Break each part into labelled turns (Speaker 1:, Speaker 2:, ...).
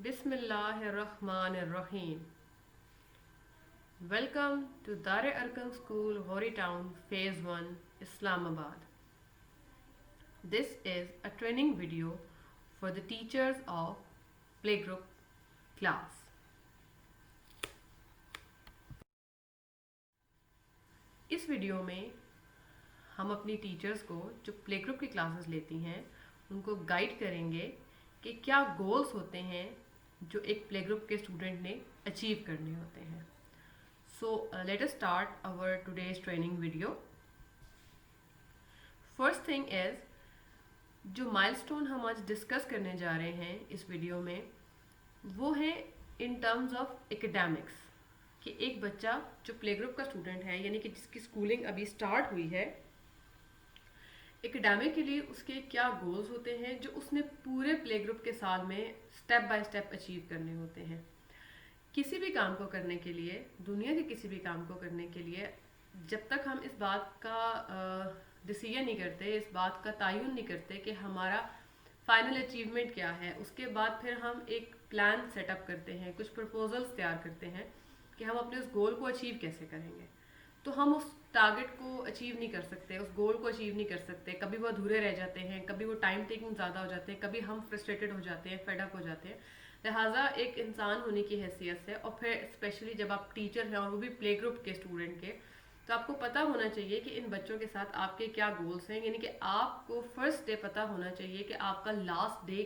Speaker 1: Bismillahirrahmanirrahim. Welcome to Dar Arqam School, Hori Town, Phase 1, Islamabad. This is a training video for the teachers of playgroup class. इस video में हम अपनी teachers को जो playgroup की classes लेती हैं उनको गाइड करेंगे कि क्या गोल्स होते हैं जो एक प्लेग्रुप के स्टूडेंट ने अचीव करने होते हैं. So let us start our today's training video. First thing is, जो माइलस्टोन हम आज डिस्कस करने जा रहे हैं इस वीडियो में वो है इन टर्म्स ऑफ एकेडमिक्स. कि एक बच्चा जो प्लेग्रुप का स्टूडेंट है यानी कि जिसकी स्कूलिंग अभी स्टार्ट हुई है, एकेडमिकली उसके क्या गोल्स होते हैं जो उसने पूरे प्लेग्रुप के साल में स्टेप बाय स्टेप अचीव करने होते हैं. किसी भी काम को करने के लिए, दुनिया के किसी भी काम को करने के लिए, जब तक हम इस बात का डिसीजन नहीं करते, इस बात का तयन नहीं करते कि हमारा फाइनल अचीवमेंट क्या है, उसके बाद फिर हम एक प्लान सेटअप करते हैं, कुछ प्रपोजल्स तैयार करते हैं कि हम अपने उस गोल को अचीव कैसे करेंगे. तो हम उस टारगेट को अचीव नहीं कर सकते, उस गोल को अचीव नहीं कर सकते. कभी वो अधूरे रह जाते हैं, कभी वो टाइम टेकिंग ज़्यादा हो जाते हैं, कभी हम फ्रस्ट्रेटेड हो जाते हैं, फेडअप हो जाते हैं. लिहाजा एक इंसान होने की हैसियत से, और फिर स्पेशली जब आप टीचर हैं और वो भी प्ले ग्रुप के स्टूडेंट के, तो आपको पता होना चाहिए कि इन बच्चों के साथ आपके क्या गोल्स हैं. यानी कि आपको फर्स्ट डे पता होना चाहिए कि आपका लास्ट डे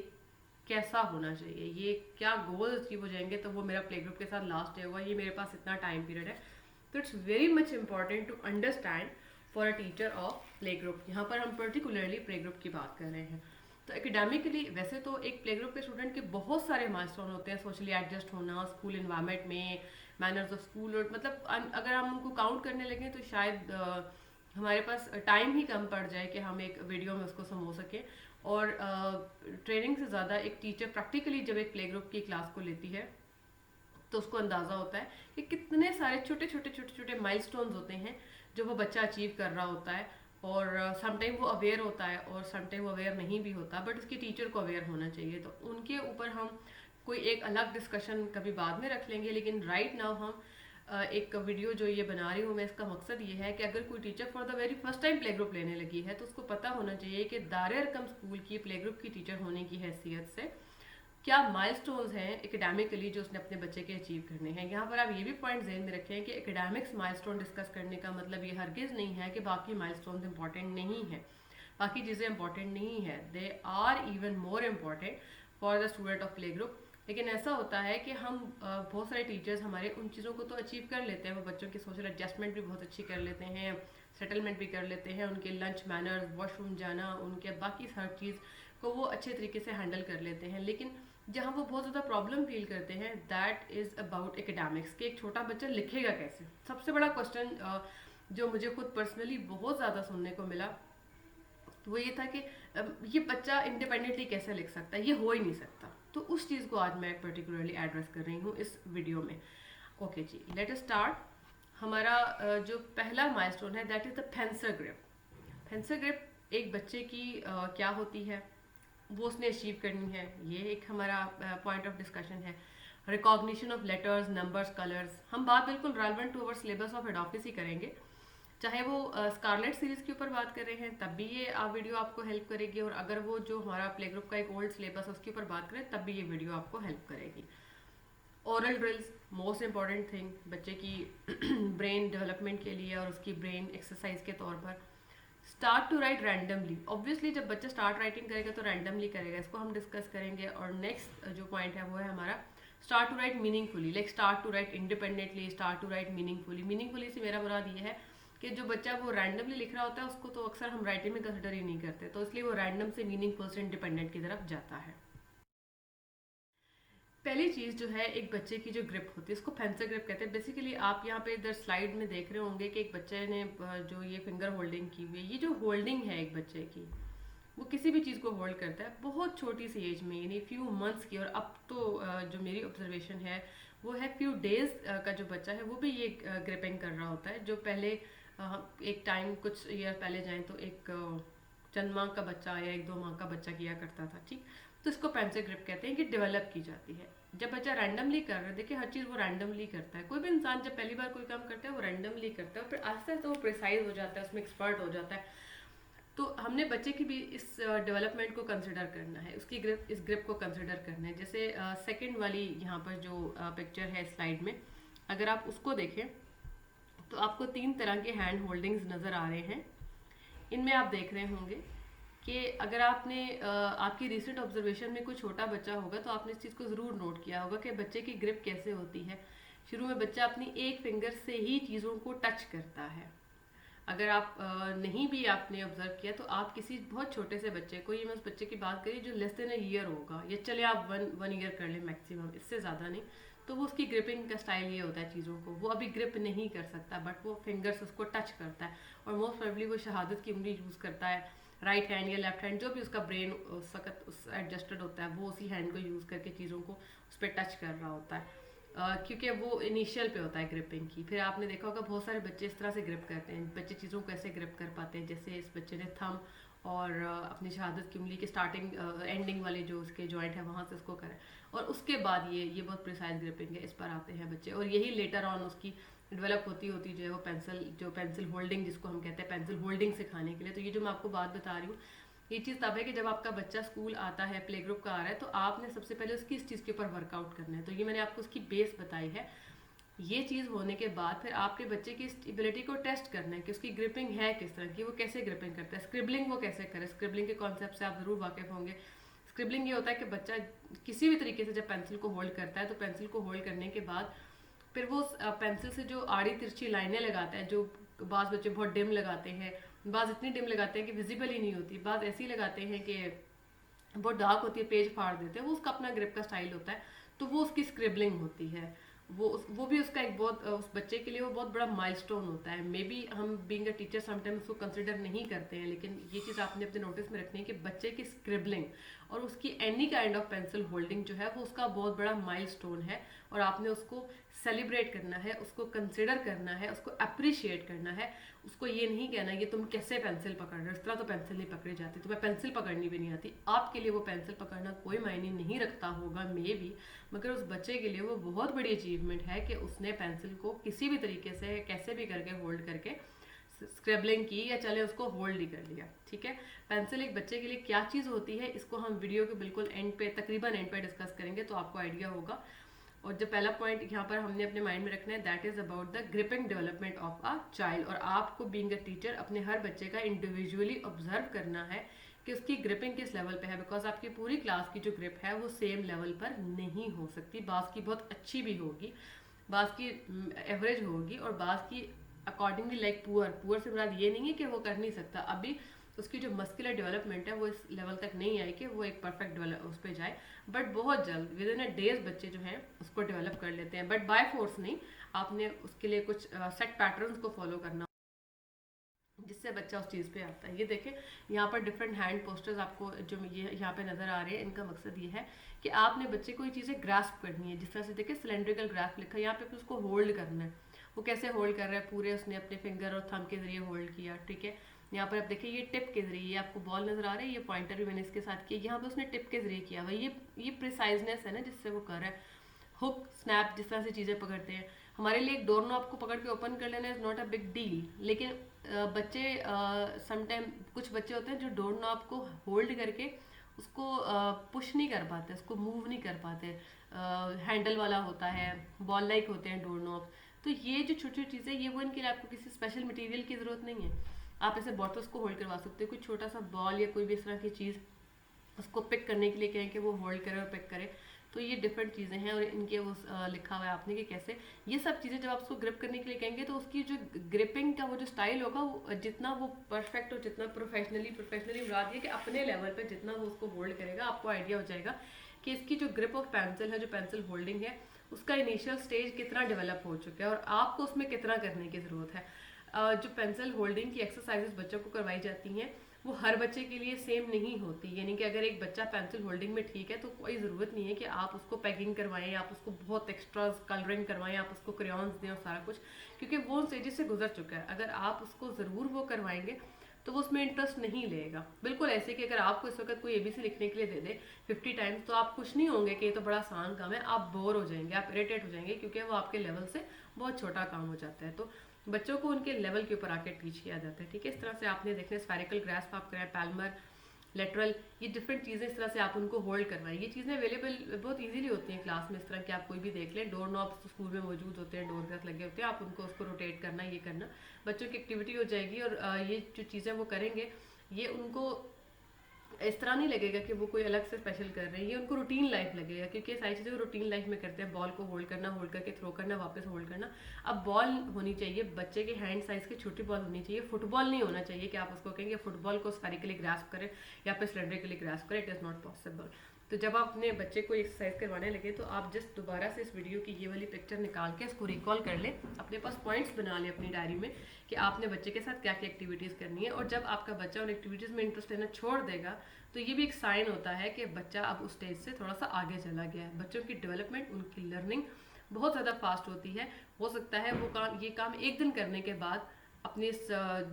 Speaker 1: कैसा होना चाहिए. ये क्या गोल अचीव हो जाएंगे तो वो मेरा प्ले ग्रुप के साथ लास्ट डे होगा, ये मेरे पास इतना टाइम पीरियड है. तो it's very much important to understand for a teacher of play group. यहाँ पर हम पर्टिकुलरली प्ले ग्रुप की बात कर रहे हैं. तो एकेडमिकली वैसे तो एक प्ले ग्रुप के स्टूडेंट के बहुत सारे माइलस्टोन होते हैं. सोशली एडजस्ट होना, स्कूल इन्वायरमेंट में, मैनर्स ऑफ स्कूल, और मतलब अगर हम उनको काउंट करने लगे तो शायद हमारे पास टाइम ही कम पड़ जाए कि हम एक वीडियो में उसको समो सकें. और ट्रेनिंग से ज़्यादा एक टीचर प्रैक्टिकली जब एक प्ले ग्रुप की क्लास को लेती है तो उसको अंदाज़ा होता है कि कितने सारे छोटे छोटे माइलस्टोन्स होते हैं जो वो बच्चा अचीव कर रहा होता है. और समटाइम वो अवेयर होता है और समटाइम वो अवेयर नहीं भी होता, बट उसके टीचर को अवेयर होना चाहिए. तो उनके ऊपर हम कोई एक अलग डिस्कशन कभी बाद में रख लेंगे. लेकिन राइट नाउ हम एक वीडियो जो ये बना रही हूँ मैं, इसका मकसद ये है कि अगर कोई teacher for the very first time play group लेने लगी है तो उसको पता होना चाहिए कि दार अरकम स्कूल की प्ले ग्रुप की टीचर होने की हैसियत से क्या माइलस्टोन्स हैं एकेडमिकली जो उसने अपने बच्चे के अचीव करने हैं. यहाँ पर आप ये भी पॉइंट ध्यान में रखें कि एकेडमिक्स माइलस्टोन डिस्कस करने का मतलब ये हरगिज़ नहीं है कि बाकी माइलस्टोन्स इंपॉर्टेंट नहीं है, बाकी चीज़ें इंपॉर्टेंट नहीं है. They are even more important for the student of play group. लेकिन ऐसा होता है कि हम बहुत सारे टीचर्स हमारे उन चीज़ों को तो अचीव कर लेते हैं, वो बच्चों की सोशल एडजस्टमेंट भी बहुत अच्छी कर लेते हैं, सेटलमेंट भी कर लेते हैं, उनके लंच मैनर्स, वॉशरूम जाना, उनके बाकी हर चीज़ को वो अच्छे तरीके से हैंडल कर लेते हैं. लेकिन जहाँ वो बहुत ज़्यादा प्रॉब्लम फील करते हैं दैट इज़ अबाउट एकेडमिक्स. कि एक छोटा बच्चा लिखेगा कैसे. सबसे बड़ा क्वेश्चन जो मुझे खुद पर्सनली बहुत ज़्यादा सुनने को मिला वो ये था कि ये बच्चा इंडिपेंडेंटली कैसे लिख सकता है, ये हो ही नहीं सकता. तो उस चीज़ को आज मैं पर्टिकुलरली एड्रेस कर रही हूँ इस वीडियो में. ओके जी, लेट अस स्टार्ट. हमारा जो पहला माइलस्टोन है that is the fencer grip. Fencer grip एक बच्चे की क्या होती है, वो उसने अचीव करनी है, ये एक हमारा पॉइंट ऑफ डिस्कशन है. Recognition of letters, numbers, colours. हम बात बिल्कुल relevant to our syllabus of head office ही करेंगे. चाहे वो स्कारलेट सीरीज़ के ऊपर बात कर रहे हैं तब भी ये वीडियो आपको हेल्प करेगी, और अगर वो जो हमारा प्ले ग्रुप का एक ओल्ड सिलेबस है उसके ऊपर बात करें तब भी ये वीडियो आपको हेल्प करेगी. Oral drills, most important thing बच्चे की ब्रेन डेवलपमेंट के लिए और उसकी ब्रेन एक्सरसाइज के तौर पर. Start to write randomly. Obviously जब बच्चा स्टार्ट राइटिंग करेगा तो रैंडमली करेगा, इसको हम डिस्कस करेंगे. और नेक्स्ट जो पॉइंट है वो है हमारा start to write meaningfully. Like start to write independently, start to write meaningfully. Meaningfully से मेरा मुराद ये है कि जो बच्चा वो रैंडमली लिख रहा होता है उसको तो अक्सर हम राइटिंग में कंसिडर ही नहीं करते, तो इसलिए वो रैंडम से मीनिंगफुल से इंडिपेंडेंट की तरफ जाता है. पहली चीज़ जो है एक बच्चे की जो ग्रिप होती है उसको फेंसर ग्रिप कहते हैं. बेसिकली आप यहाँ पे इधर स्लाइड में देख रहे होंगे कि एक बच्चे ने जो ये फिंगर होल्डिंग की हुई है, ये जो होल्डिंग है एक बच्चे की, वो किसी भी चीज़ को होल्ड करता है बहुत छोटी सी एज में, यानी फ्यू मंथ्स की. और अब तो जो मेरी ऑब्जर्वेशन है वो है फ्यू डेज का जो बच्चा है वो भी ये ग्रिपिंग कर रहा होता है. जो पहले एक टाइम कुछ ईयर पहले जाएं तो एक चंद माह का बच्चा या 1-2 माह का बच्चा किया करता था, ठीक। तो इसको पेंसिल ग्रिप कहते हैं कि डेवलप की जाती है। जब बच्चा रैंडमली कर रहा है, देखिए हर चीज़ वो रैंडमली करता है, कोई भी इंसान जब पहली बार कोई काम करता है वो रैंडमली करता है, और फिर आस्ते आस्ते वो प्रिसाइज हो जाता है, उसमें एक्सपर्ट हो जाता है। तो हमने बच्चे की भी इस डेवलपमेंट को कंसिडर करना है, उसकी इस ग्रिप को कंसिडर करना है। जैसे सेकंड वाली यहाँ पर जो पिक्चर है स्लाइड में, अगर आप उसको देखें तो आपको 3 तरह के हैंड होल्डिंग्स नज़र आ रहे हैं। इनमें आप देख रहे होंगे कि अगर आपने आपकी रिसेंट ऑब्जर्वेशन में कोई छोटा बच्चा होगा तो आपने इस चीज़ को ज़रूर नोट किया होगा कि बच्चे की ग्रिप कैसे होती है। शुरू में बच्चा अपनी एक फिंगर से ही चीज़ों को टच करता है। अगर आप नहीं भी आपने ऑब्जर्व किया तो आप किसी बहुत छोटे से बच्चे को, ये मैं उस बच्चे की बात करी जो लेस देन अ ईयर होगा, या चले आप वन ईयर कर लें मैक्सिमम, इससे ज़्यादा नहीं, तो वो उसकी ग्रिपिंग का स्टाइल ये होता है चीज़ों को, वो अभी ग्रिप नहीं कर सकता बट वो फिंगर्स उसको टच करता है। और मोस्ट प्रोबेबली वो शहादत की उंगली यूज़ करता है, राइट हैंड या लेफ्ट हैंड, जो भी उसका ब्रेन उस वक्त उस एडजस्टेड होता है, वो उसी हैंड को यूज़ करके चीज़ों को उस पर टच कर रहा होता है। क्योंकि वो इनिशियल पे होता है ग्रिपिंग की। फिर आपने देखा होगा बहुत सारे बच्चे इस तरह से ग्रिप करते हैं, बच्चे चीज़ों को ऐसे ग्रिप कर पाते हैं, जैसे इस बच्चे ने थंब और अपनी शहादत की उंगली के स्टार्टिंग एंडिंग वाले जो उसके जॉइंट है वहाँ से उसको करें, और उसके बाद ये बहुत प्रिसाइज ग्रिपिंग है, इस पर आते हैं बच्चे। और यही लेटर ऑन उसकी डेवलप होती होती जो है वो पेंसिल होल्डिंग, जिसको हम कहते हैं पेंसिल होल्डिंग सिखाने के लिए। तो ये जो मैं आपको बात बता रही हूँ, ये चीज़ तब है कि जब आपका बच्चा स्कूल आता है, प्ले ग्रुप का आ रहा है, तो आपने सबसे पहले उसकी इस चीज़ के ऊपर वर्कआउट करना है। तो ये मैंने आपको उसकी बेस बताई है। ये चीज़ होने के बाद फिर आपके बच्चे की एबिलिटी को टेस्ट करना है कि उसकी ग्रिपिंग है किस तरह की, वो कैसे ग्रिपिंग करता है, स्क्रिबलिंग वो कैसे करे। स्क्रिबलिंग के कॉन्सेप्ट से आप ज़रूर वाकिफ होंगे। स्क्रिबलिंग ये होता है कि बच्चा किसी भी तरीके से जब पेंसिल को होल्ड करता है, तो पेंसिल को होल्ड करने के बाद फिर वो पेंसिल से जो आड़ी तिरछी लाइनें लगाता है, जो बाज़ बच्चे बहुत डिम लगाते हैं, बाज़ इतनी डिम लगाते हैं कि विजिबल ही नहीं होती, बाज़ ऐसी लगाते हैं कि बहुत डार्क होती है, पेज फाड़ देते हैं, वो उसका अपना ग्रिप का स्टाइल होता है, तो वो उसकी स्क्रिबलिंग होती है। वो भी उसका एक बहुत उस बच्चे के लिए वो बहुत बड़ा माइलस्टोन होता है। मे बी हम बीइंग अ टीचर समटाइम उसको कंसिडर नहीं करते हैं, लेकिन ये चीज़ आपने अपने नोटिस में रखनी है कि बच्चे की स्क्रिबलिंग और उसकी any kind of pencil holding जो है वो उसका बहुत बड़ा माइलस्टोन है, और आपने उसको सेलिब्रेट करना है, उसको कंसिडर करना है, उसको अप्रिशिएट करना है। उसको ये नहीं कहना ये तुम कैसे पेंसिल पकड़ रहे हो, इस तरह तो पेंसिल नहीं पकड़ी जाती, तुम्हें पेंसिल पकड़नी भी नहीं आती। आपके लिए वो पेंसिल पकड़ना कोई मायने नहीं रखता होगा मे बी, मगर उस बच्चे के लिए वो बहुत बड़ी अचीवमेंट है कि उसने पेंसिल को किसी भी तरीके से कैसे भी करके होल्ड करके स्क्रेबलिंग की, या चले उसको होल्ड ही कर लिया। ठीक है, पेंसिल एक बच्चे के लिए क्या चीज़ होती है, इसको हम वीडियो के बिल्कुल एंड पे, तकरीबन एंड पे डिस्कस करेंगे, तो आपको आइडिया होगा। और जो पहला पॉइंट यहाँ पर हमने अपने माइंड में रखना है, that is about the gripping development of a child. और आपको बीइंग अ टीचर अपने हर बच्चे का इंडिविजुअली ऑब्जर्व करना है कि उसकी ग्रिपिंग किस लेवल पे है, बिकॉज आपकी पूरी क्लास की जो ग्रिप है वो सेम लेवल पर नहीं हो सकती। बास की बहुत अच्छी भी होगी, बास की एवरेज होगी, और बास की अकॉर्डिंगली लाइक पुअर से मुराद ये नहीं है कि वो कर नहीं सकता, अभी उसकी जो मस्कुलर डेवलपमेंट है वो इस लेवल तक नहीं आई कि वो एक परफेक्ट उस पर जाए, बट बहुत जल्द विद इन अ डेज बच्चे जो हैं उसको डेवलप कर लेते हैं, बट बाय फोर्स नहीं। आपने उसके लिए कुछ सेट पैटर्न्स को फॉलो करना जिससे बच्चा उस चीज़ पे आता है। ये देखें यहाँ पर डिफरेंट हैंड पोस्टर्स आपको जो ये यहाँ पे नज़र आ रहे हैं, इनका मकसद ये है कि आपने बच्चे को ये चीज़ें ग्रास्प करनी है। जिस तरह से देखिए सिलेंड्रिकल ग्राफ लिखा है यहाँ पे, उसको होल्ड करना है। वो कैसे होल्ड कर रहा है, पूरे उसने अपने फिंगर और थंब के जरिए होल्ड किया। ठीक है, यहाँ पर आप देखिए ये टिप के जरिए, आपको बॉल नजर आ रहा है, ये पॉइंटर भी मैंने इसके साथ किया, यहाँ पे उसने टिप के जरिए किया हुआ। ये प्रिसाइजनेस है ना जिससे वो कर रहा है। हुक स्नैप जिस तरह से चीज़ें पकड़ते हैं, हमारे लिए एक डोर नॉब को पकड़ के ओपन कर लेना is not a big deal, लेकिन बच्चे समटाइम कुछ बच्चे होते हैं जो डोर नॉब को होल्ड करके उसको पुश नहीं कर पाते, उसको मूव नहीं कर पाते। हैंडल वाला होता है, बॉल लाइक होते हैं डोर नॉब। तो ये जो छोटी छोटी चीज़ें, ये वो इनके लिए आपको किसी स्पेशल मटेरियल की ज़रूरत नहीं है। आप ऐसे बॉटल्स को होल्ड करवा सकते हो, कोई छोटा सा बॉल या कोई भी इस तरह की चीज़ उसको पिक करने के लिए कहें कि वो होल्ड करे और पिक करे। तो ये डिफरेंट चीज़ें हैं, और इनके वो लिखा हुआ है आपने कि कैसे ये सब चीज़ें जब आप उसको ग्रिप करने के लिए कहेंगे तो उसकी जो ग्रिपिंग का वो जो स्टाइल होगा वो जितना वो परफेक्ट और जितना प्रोफेशनली मुराद है कि अपने लेवल पे जितना वो उसको होल्ड करेगा, आपको आइडिया हो जाएगा कि इसकी जो ग्रिप ऑफ पेंसिल है, जो पेंसिल होल्डिंग है, उसका इनिशियल स्टेज कितना डेवलप हो चुका है और आपको उसमें कितना करने की ज़रूरत है। जो पेंसिल होल्डिंग की एक्सरसाइजेस बच्चों को करवाई जाती हैं वो हर बच्चे के लिए सेम नहीं होती। यानी कि अगर एक बच्चा पेंसिल होल्डिंग में ठीक है तो कोई ज़रूरत नहीं है कि आप उसको पैकिंग करवाएं, आप उसको बहुत एक्स्ट्रा कलरिंग करवाएं, आप उसको क्रेयॉन्स दें और सारा कुछ, क्योंकि वो स्टेजेस से गुजर चुका है। अगर आप उसको ज़रूर वो करवाएंगे तो वो उसमें इंटरेस्ट नहीं लेगा। बिल्कुल ऐसे कि अगर आपको इस वक्त कोई एबीसी लिखने के लिए दे दे 50 टाइम्स, तो आप खुश नहीं होंगे कि ये तो बड़ा आसान काम है, आप बोर हो जाएंगे, आप इरिटेट हो जाएंगे, क्योंकि वो आपके लेवल से बहुत छोटा काम हो जाता है। तो बच्चों को उनके लेवल के ऊपर आके टीच किया जाता है, ठीक है। इस तरह से आपने देखना स्फेरिकल ग्रास्प आप करें, पैल्मर, लेटरल, ये डिफरेंट चीज़ें इस तरह से आप उनको होल्ड करवाएं। ये चीज़ें अवेलेबल बहुत इजीली होती हैं क्लास में, इस तरह के आप कोई भी देख लें। डोर नॉब्स तो स्कूल में मौजूद होते हैं, डोर ग्रास लगे होते हैं, आप उनको उसको रोटेट करना, ये करना, बच्चों की एक्टिविटी हो जाएगी। और ये जो चीज़ें वो करेंगे, ये उनको इस तरह नहीं लगेगा कि वो कोई अलग से स्पेशल कर रहे हैं, ये उनको रूटीन लाइफ लगेगा, क्योंकि सारी चीज़ें वो रूटीन लाइफ में करते हैं। बॉल को होल्ड करना, होल्ड करके थ्रो करना, वापस होल्ड करना। अब बॉल होनी चाहिए बच्चे के हैंड साइज की, छोटी बॉल होनी चाहिए, फुटबॉल नहीं होना चाहिए कि आप उसको कहेंगे फुटबॉल को स्फेरिकली ग्रास्प करें या फिर सिलेंड्रिकली ग्रास्प करें, इट इज़ नॉट पॉसिबल। तो जब आप अपने बच्चे को एक्सरसाइज करवाने लगे, तो आप जस्ट दोबारा से इस वीडियो की ये वाली पिक्चर निकाल के इसको रिकॉल कर लें, अपने पास पॉइंट्स बना लें अपनी डायरी में कि आपने बच्चे के साथ क्या क्या एक्टिविटीज़ करनी है। और जब आपका बच्चा उन एक्टिविटीज़ में इंटरेस्ट लेना छोड़ देगा, तो ये भी एक साइन होता है कि बच्चा अब उस स्टेज से थोड़ा सा आगे चला गया है। बच्चों की डेवलपमेंट, उनकी लर्निंग बहुत ज़्यादा फास्ट होती है। हो सकता है वो काम, ये काम एक दिन करने के बाद अपनी इस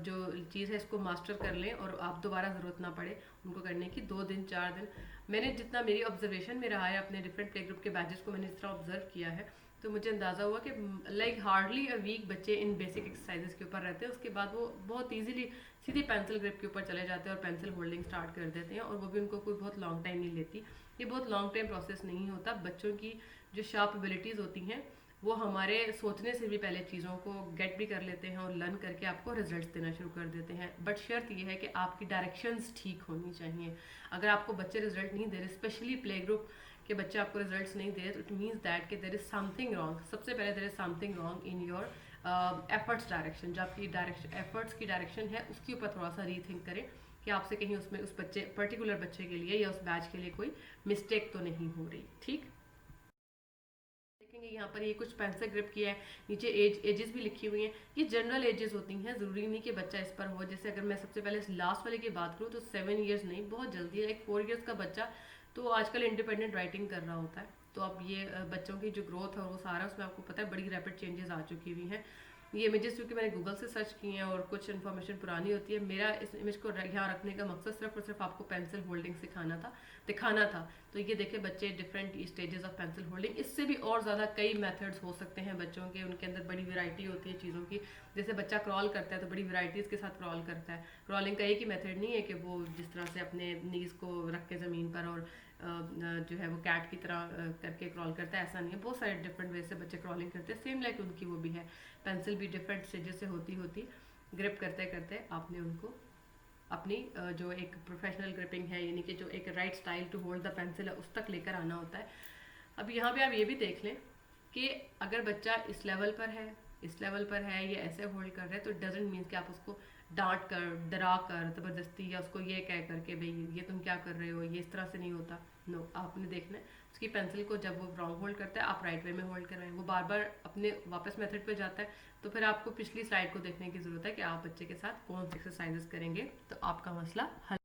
Speaker 1: जो चीज़ है इसको मास्टर कर लें और आप दोबारा ज़रूरत ना पड़े उनको करने की, 2 दिन 4 दिन। मैंने जितना मेरी ऑब्जर्वेशन में रहा है अपने डिफरेंट प्ले ग्रुप के बैचेस को मैंने इस तरह ऑब्जर्व किया है, तो मुझे अंदाज़ा हुआ कि लाइक हार्डली अ वीक बच्चे इन बेसिक एक्सरसाइजेस के ऊपर रहते हैं। उसके बाद वो बहुत ईजिली सीधी पेंसिल ग्रिप के ऊपर चले जाते हैं और पेंसिल होल्डिंग स्टार्ट कर देते हैं, और वो भी उनको कोई बहुत लॉन्ग टाइम नहीं लेती। ये बहुत लॉन्ग टाइम प्रोसेस नहीं होता। बच्चों की जो शार्प एबिलिटीज़ होती हैं वो हमारे सोचने से भी पहले चीज़ों को गेट भी कर लेते हैं और लर्न करके आपको रिजल्ट्स देना शुरू कर देते हैं। बट शर्त यह है कि आपकी डायरेक्शंस ठीक होनी चाहिए। अगर आपको बच्चे रिजल्ट नहीं दे रहे, स्पेशली प्ले ग्रुप के बच्चे आपको रिजल्ट्स नहीं दे रहे, तो इट मीन्स दैट कि देयर इज समथिंग रॉन्ग। सबसे पहले there is something wrong in your efforts direction. जो आपकी डायरेक्शन, एफर्ट्स की डायरेक्शन है, उसके ऊपर थोड़ा सा रीथिंक करें कि आपसे कहीं उसमें उस बच्चे, पर्टिकुलर बच्चे के लिए या उस बैच के लिए कोई मिस्टेक तो नहीं हो रही। ठीक, देखेंगे यहाँ पर ये कुछ पेंसिल ग्रिप की है, नीचे एजेस भी लिखी हुई हैं। ये जनरल एजेस होती हैं, ज़रूरी नहीं कि बच्चा इस पर हो। जैसे अगर मैं सबसे पहले लास्ट वाले की बात करूँ तो 7 ईयर्स नहीं, बहुत जल्दी है। एक 4 ईयर्स का बच्चा तो आजकल इंडिपेंडेंट राइटिंग कर रहा होता है। तो अब ये बच्चों की जो ग्रोथ है वो सारा उसमें आपको पता है बड़ी रैपिड चेंजेस आ चुकी हुई हैं। ये इमेजेस क्योंकि मैंने गूगल से सर्च किए हैं और कुछ इन्फॉर्मेशन पुरानी होती है, मेरा इस इमेज को यहाँ रखने का मकसद सिर्फ और सिर्फ आपको पेंसिल होल्डिंग दिखाना था। तो ये देखे बच्चे different stages of pencil holding. इससे भी और ज़्यादा कई मेथड्स हो सकते हैं बच्चों के, उनके अंदर बड़ी वैरायटी होती है चीज़ों की। जैसे बच्चा क्रॉल करता है तो बड़ी वैरायटीज़ के साथ क्रॉल करता है। क्रॉलिंग का एक ही मेथड नहीं है कि वो जिस तरह से अपने नीज़ को रख के ज़मीन पर और जो है वो कैट की तरह करके क्रॉल करता है, ऐसा नहीं है। बहुत सारे डिफरेंट वे से बच्चे क्रॉलिंग करते हैं, सेम लाइक उनकी वो भी है। पेंसिल भी डिफरेंट स्टेजेस से होती ग्रिप करते करते आपने उनको अपनी जो एक प्रोफेशनल ग्रिपिंग है, यानी कि जो एक right style to hold the pencil है, उस तक लेकर आना होता है। अब यहाँ पे आप ये भी देख लें कि अगर बच्चा इस लेवल पर है, इस लेवल पर है, ये ऐसे होल्ड कर रहे हैं, तो इट डजेंट मीन कि आप उसको डांट कर, डरा कर, ज़बरदस्ती या उसको ये कह करके भाई ये तुम क्या कर रहे हो, ये इस तरह से नहीं होता। नो, आपने देखना है उसकी पेंसिल को जब वो रॉन्ग होल्ड करता है आप राइट वे में होल्ड कर रहे हैं, वो बार बार अपने वापस मेथड पे जाता है, तो फिर आपको पिछली स्लाइड को देखने की ज़रूरत है कि आप बच्चे के साथ कौन सी एक्सरसाइजेस करेंगे तो आपका मसला हल।